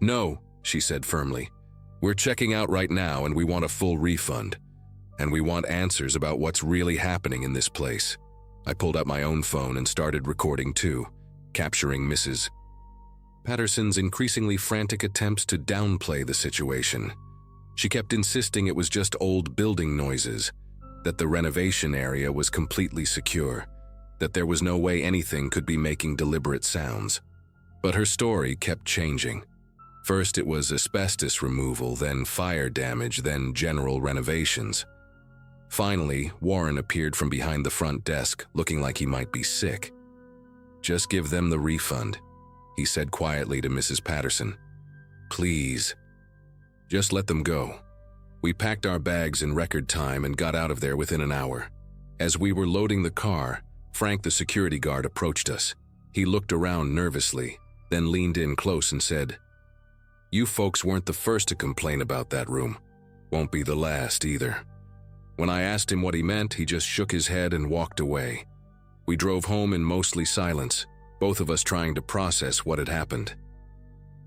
"No," she said firmly. "We're checking out right now and we want a full refund. And we want answers about what's really happening in this place." I pulled out my own phone and started recording too, capturing Mrs. Patterson's increasingly frantic attempts to downplay the situation. She kept insisting it was just old building noises, that the renovation area was completely secure, that there was no way anything could be making deliberate sounds. But her story kept changing. First it was asbestos removal, then fire damage, then general renovations. Finally, Warren appeared from behind the front desk, looking like he might be sick. "Just give them the refund," he said quietly to Mrs. Patterson. "Please. Just let them go." We packed our bags in record time and got out of there within an hour. As we were loading the car, Frank the security guard approached us. He looked around nervously, then leaned in close and said, "You folks weren't the first to complain about that room. Won't be the last either." When I asked him what he meant, he just shook his head and walked away. We drove home in mostly silence, both of us trying to process what had happened.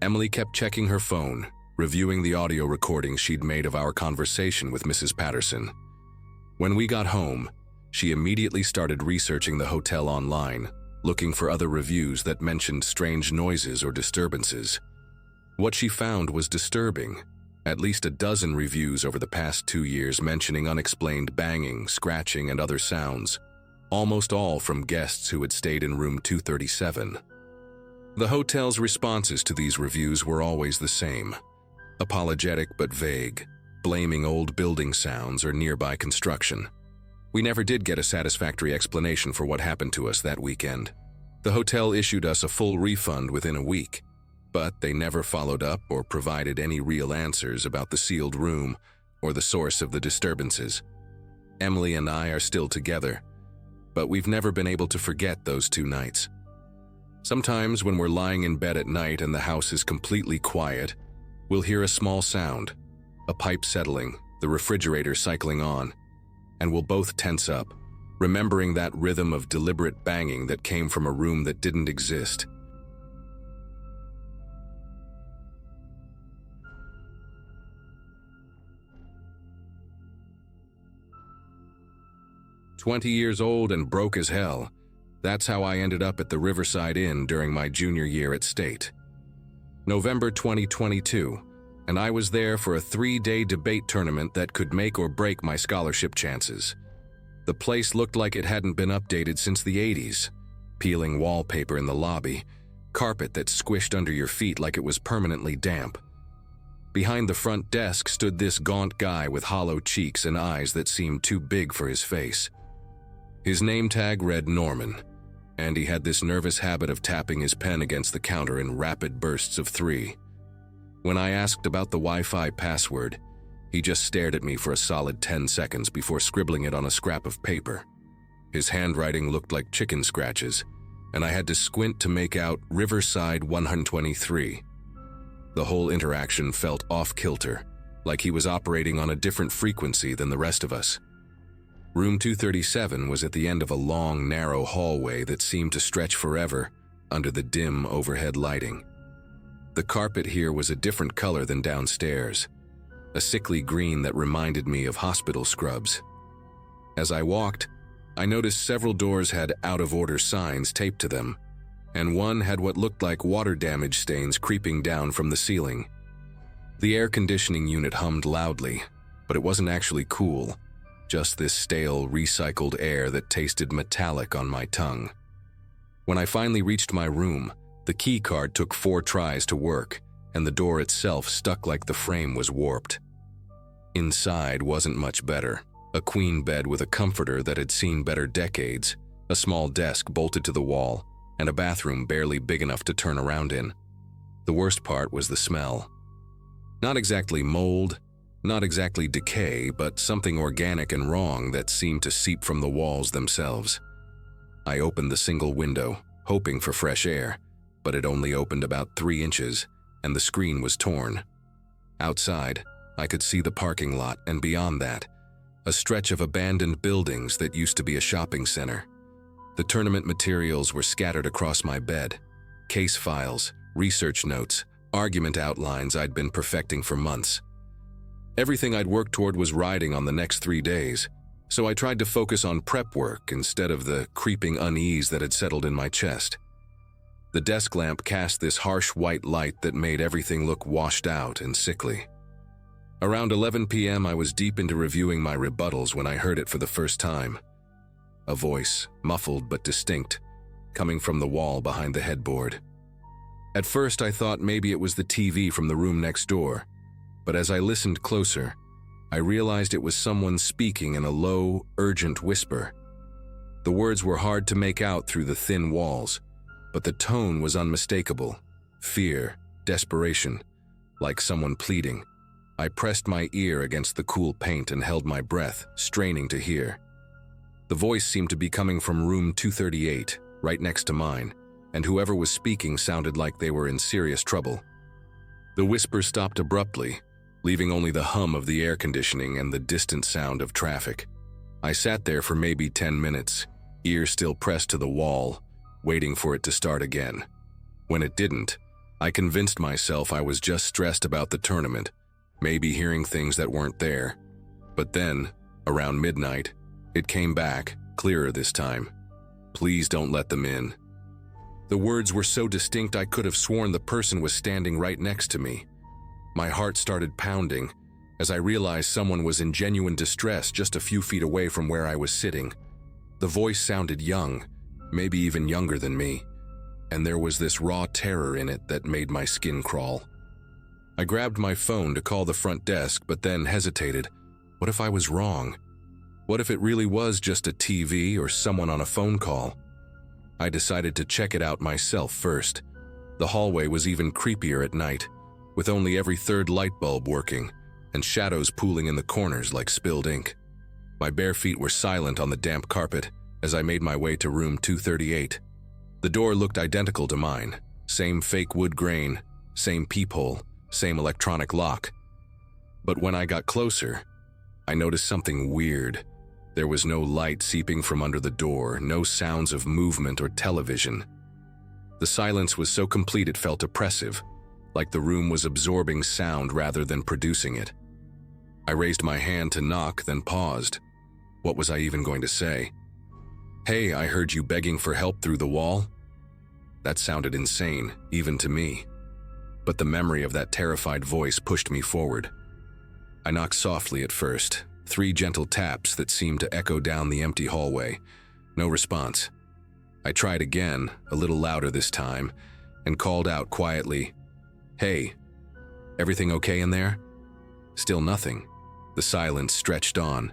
Emily kept checking her phone, reviewing the audio recordings she'd made of our conversation with Mrs. Patterson. When we got home, she immediately started researching the hotel online, looking for other reviews that mentioned strange noises or disturbances. What she found was disturbing. At least a dozen reviews over the past 2 years mentioning unexplained banging, scratching, and other sounds, almost all from guests who had stayed in room 237. The hotel's responses to these reviews were always the same: apologetic but vague, blaming old building sounds or nearby construction. We never did get a satisfactory explanation for what happened to us that weekend. The hotel issued us a full refund within a week, but they never followed up or provided any real answers about the sealed room or the source of the disturbances. Emily and I are still together, but we've never been able to forget those 2 nights. Sometimes when we're lying in bed at night and the house is completely quiet, we'll hear a small sound, a pipe settling, the refrigerator cycling on, and we'll both tense up, remembering that rhythm of deliberate banging that came from a room that didn't exist. "20 years old and broke as hell. That's how I ended up at the Riverside Inn during my junior year at State. November 2022, and I was there for a 3-day debate tournament that could make or break my scholarship chances. The place looked like it hadn't been updated since the 80s. Peeling wallpaper in the lobby, carpet that squished under your feet like it was permanently damp. Behind the front desk stood this gaunt guy with hollow cheeks and eyes that seemed too big for his face. His name tag read Norman, and he had this nervous habit of tapping his pen against the counter in rapid bursts of 3. When I asked about the Wi-Fi password, he just stared at me for a solid 10 seconds before scribbling it on a scrap of paper. His handwriting looked like chicken scratches, and I had to squint to make out Riverside 123. The whole interaction felt off-kilter, like he was operating on a different frequency than the rest of us. Room 237 was at the end of a long, narrow hallway that seemed to stretch forever under the dim overhead lighting. The carpet here was a different color than downstairs, a sickly green that reminded me of hospital scrubs. As I walked, I noticed several doors had out-of-order signs taped to them, and one had what looked like water damage stains creeping down from the ceiling. The air conditioning unit hummed loudly, but it wasn't actually cool, just this stale, recycled air that tasted metallic on my tongue. When I finally reached my room, the key card took 4 tries to work, and the door itself stuck like the frame was warped. Inside wasn't much better. A queen bed with a comforter that had seen better decades, a small desk bolted to the wall, and a bathroom barely big enough to turn around in. The worst part was the smell. Not exactly mold, not exactly decay, but something organic and wrong that seemed to seep from the walls themselves. I opened the single window, hoping for fresh air, but it only opened about 3 inches, and the screen was torn. Outside, I could see the parking lot, and beyond that, a stretch of abandoned buildings that used to be a shopping center. The tournament materials were scattered across my bed. Case files, research notes, argument outlines I'd been perfecting for months. Everything I'd worked toward was riding on the next 3 days, so I tried to focus on prep work instead of the creeping unease that had settled in my chest. The desk lamp cast this harsh white light that made everything look washed out and sickly. Around 11 p.m. I was deep into reviewing my rebuttals when I heard it for the first time. A voice, muffled but distinct, coming from the wall behind the headboard. At first I thought maybe it was the TV from the room next door, but as I listened closer, I realized it was someone speaking in a low, urgent whisper. The words were hard to make out through the thin walls, but the tone was unmistakable. Fear, desperation, like someone pleading. I pressed my ear against the cool paint and held my breath, straining to hear. The voice seemed to be coming from room 238, right next to mine, and whoever was speaking sounded like they were in serious trouble. The whisper stopped abruptly, leaving only the hum of the air conditioning and the distant sound of traffic. I sat there for maybe 10 minutes, ear still pressed to the wall, waiting for it to start again. When it didn't, I convinced myself I was just stressed about the tournament, maybe hearing things that weren't there. But then, around midnight, it came back, clearer this time. Please don't let them in. The words were so distinct I could have sworn the person was standing right next to me. My heart started pounding as I realized someone was in genuine distress just a few feet away from where I was sitting. The voice sounded young, maybe even younger than me, and there was this raw terror in it that made my skin crawl. I grabbed my phone to call the front desk, but then hesitated. What if I was wrong? What if it really was just a TV or someone on a phone call? I decided to check it out myself first. The hallway was even creepier at night, with only every 3rd light bulb working, and shadows pooling in the corners like spilled ink. My bare feet were silent on the damp carpet as I made my way to room 238. The door looked identical to mine, same fake wood grain, same peephole, same electronic lock. But when I got closer, I noticed something weird. There was no light seeping from under the door, no sounds of movement or television. The silence was so complete it felt oppressive, like the room was absorbing sound rather than producing it. I raised my hand to knock, then paused. What was I even going to say? "Hey, I heard you begging for help through the wall?" That sounded insane, even to me. But the memory of that terrified voice pushed me forward. I knocked softly at first, 3 gentle taps that seemed to echo down the empty hallway. No response. I tried again, a little louder this time, and called out quietly, "Hey, everything okay in there?" Still nothing. The silence stretched on,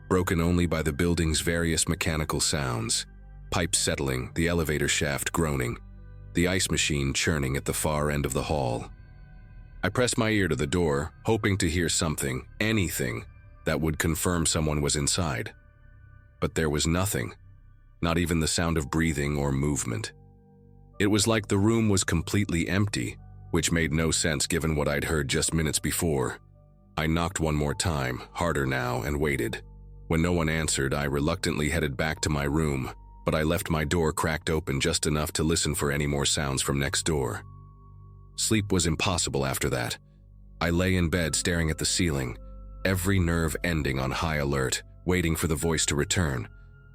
broken only by the building's various mechanical sounds. pipes settling, the elevator shaft groaning, the ice machine churning at the far end of the hall. I pressed my ear to the door, hoping to hear something, anything, that would confirm someone was inside. But there was nothing, not even the sound of breathing or movement. It was like the room was completely empty, which made no sense given what I'd heard just minutes before. I knocked one more time, harder now, and waited. When no one answered, I reluctantly headed back to my room, but I left my door cracked open just enough to listen for any more sounds from next door. Sleep was impossible after that. I lay in bed staring at the ceiling, every nerve ending on high alert, waiting for the voice to return.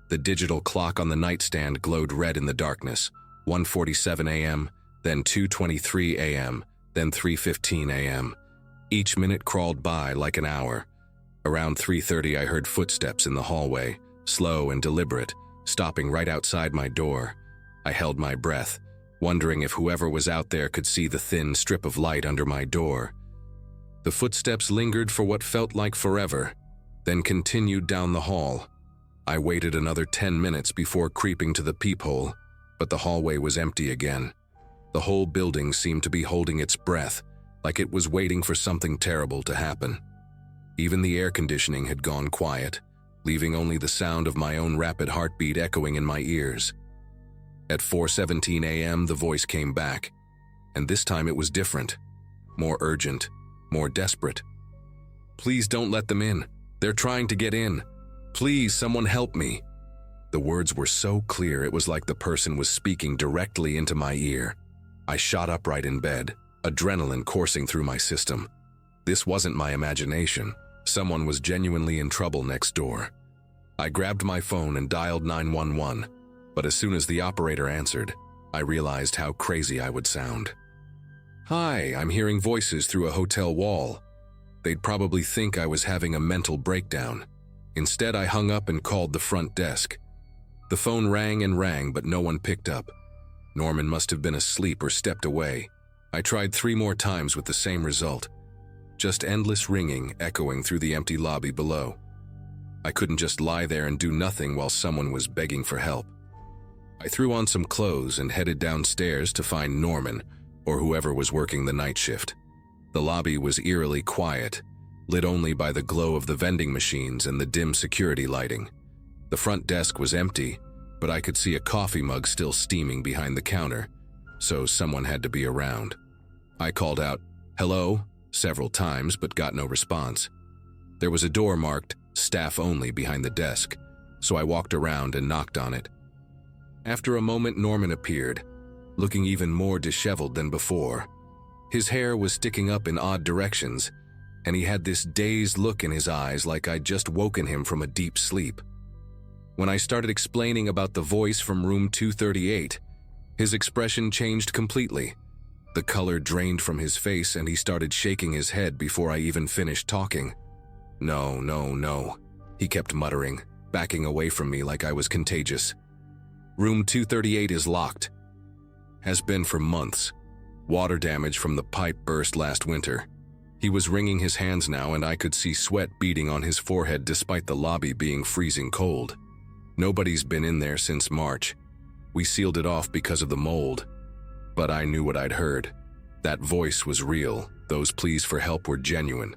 The digital clock on the nightstand glowed red in the darkness, 1:47 a.m., then 2:23 a.m., then 3:15 a.m. Each minute crawled by like an hour. Around 3:30 I heard footsteps in the hallway, slow and deliberate, stopping right outside my door. I held my breath, wondering if whoever was out there could see the thin strip of light under my door. The footsteps lingered for what felt like forever, then continued down the hall. I waited another 10 minutes before creeping to the peephole, but the hallway was empty again. The whole building seemed to be holding its breath, like it was waiting for something terrible to happen. Even the air conditioning had gone quiet, leaving only the sound of my own rapid heartbeat echoing in my ears. At 4:17 a.m., the voice came back, and this time it was different, more urgent, more desperate. "Please don't let them in. They're trying to get in. Please, someone help me." The words were so clear it was like the person was speaking directly into my ear. I shot upright in bed, adrenaline coursing through my system. This wasn't my imagination. Someone was genuinely in trouble next door. I grabbed my phone and dialed 911, but as soon as the operator answered, I realized how crazy I would sound. "Hi, I'm hearing voices through a hotel wall." They'd probably think I was having a mental breakdown. Instead, I hung up and called the front desk. The phone rang and rang, but no one picked up. Norman must have been asleep or stepped away. I tried 3 more times with the same result. Just endless ringing echoing through the empty lobby below. I couldn't just lie there and do nothing while someone was begging for help. I threw on some clothes and headed downstairs to find Norman, or whoever was working the night shift. The lobby was eerily quiet, lit only by the glow of the vending machines and the dim security lighting. The front desk was empty, but I could see a coffee mug still steaming behind the counter, so someone had to be around. I called out, "Hello?" several times, but got no response. There was a door marked "Staff Only" behind the desk, so I walked around and knocked on it. After a moment, Norman appeared, looking even more disheveled than before. His hair was sticking up in odd directions, and he had this dazed look in his eyes like I'd just woken him from a deep sleep. When I started explaining about the voice from room 238, his expression changed completely. The color drained from his face and he started shaking his head before I even finished talking. "No, no, no," he kept muttering, backing away from me like I was contagious. "Room 238 is locked. Has been for months. Water damage from the pipe burst last winter." He was wringing his hands now and I could see sweat beading on his forehead despite the lobby being freezing cold. "Nobody's been in there since March. We sealed it off because of the mold." But I knew what I'd heard. That voice was real. Those pleas for help were genuine.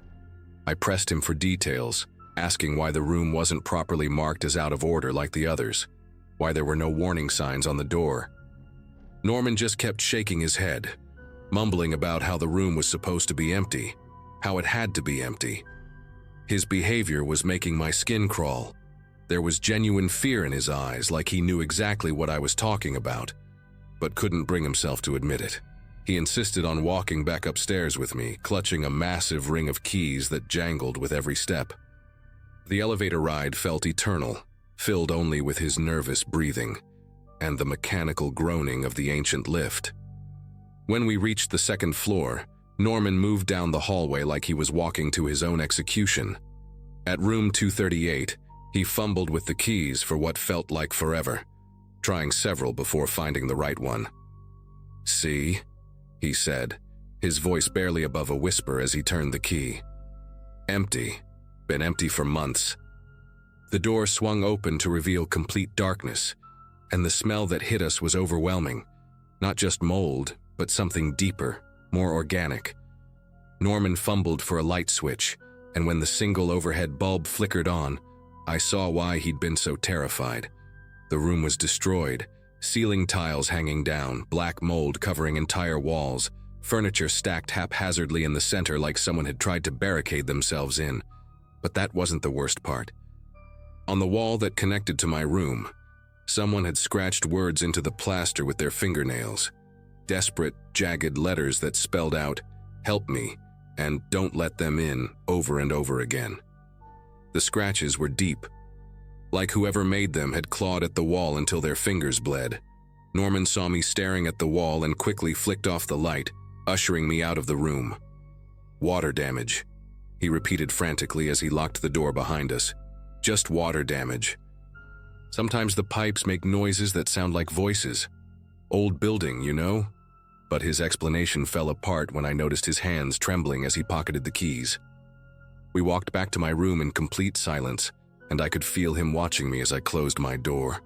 I pressed him for details, asking why the room wasn't properly marked as out of order like the others, why there were no warning signs on the door. Norman just kept shaking his head, mumbling about how the room was supposed to be empty, how it had to be empty. His behavior was making my skin crawl. There was genuine fear in his eyes, like he knew exactly what I was talking about, but couldn't bring himself to admit it. He insisted on walking back upstairs with me, clutching a massive ring of keys that jangled with every step. The elevator ride felt eternal, filled only with his nervous breathing and the mechanical groaning of the ancient lift. When we reached the second floor, Norman moved down the hallway like he was walking to his own execution. At room 238, he fumbled with the keys for what felt like forever, trying several before finding the right one. "See?" he said, his voice barely above a whisper as he turned the key. "Empty. Been empty for months." The door swung open to reveal complete darkness. and the smell that hit us was overwhelming. Not just mold, but something deeper, more organic. Norman fumbled for a light switch, and when the single overhead bulb flickered on, I saw why he'd been so terrified. The room was destroyed, ceiling tiles hanging down, black mold covering entire walls, furniture stacked haphazardly in the center like someone had tried to barricade themselves in. But that wasn't the worst part. On the wall that connected to my room, someone had scratched words into the plaster with their fingernails. Desperate, jagged letters that spelled out, "Help me," and "Don't let them in," over and over again. The scratches were deep, like whoever made them had clawed at the wall until their fingers bled. Norman saw me staring at the wall and quickly flicked off the light, ushering me out of the room. "Water damage," he repeated frantically as he locked the door behind us. "Just water damage. Sometimes the pipes make noises that sound like voices. Old building, you know?" But his explanation fell apart when I noticed his hands trembling as he pocketed the keys. We walked back to my room in complete silence, and I could feel him watching me as I closed my door.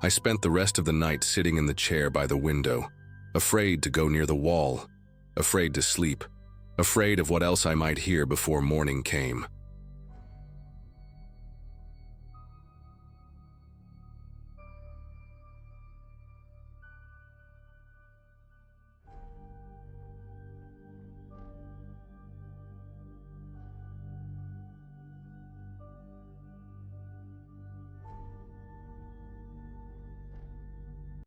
I spent the rest of the night sitting in the chair by the window, afraid to go near the wall, afraid to sleep, afraid of what else I might hear before morning came.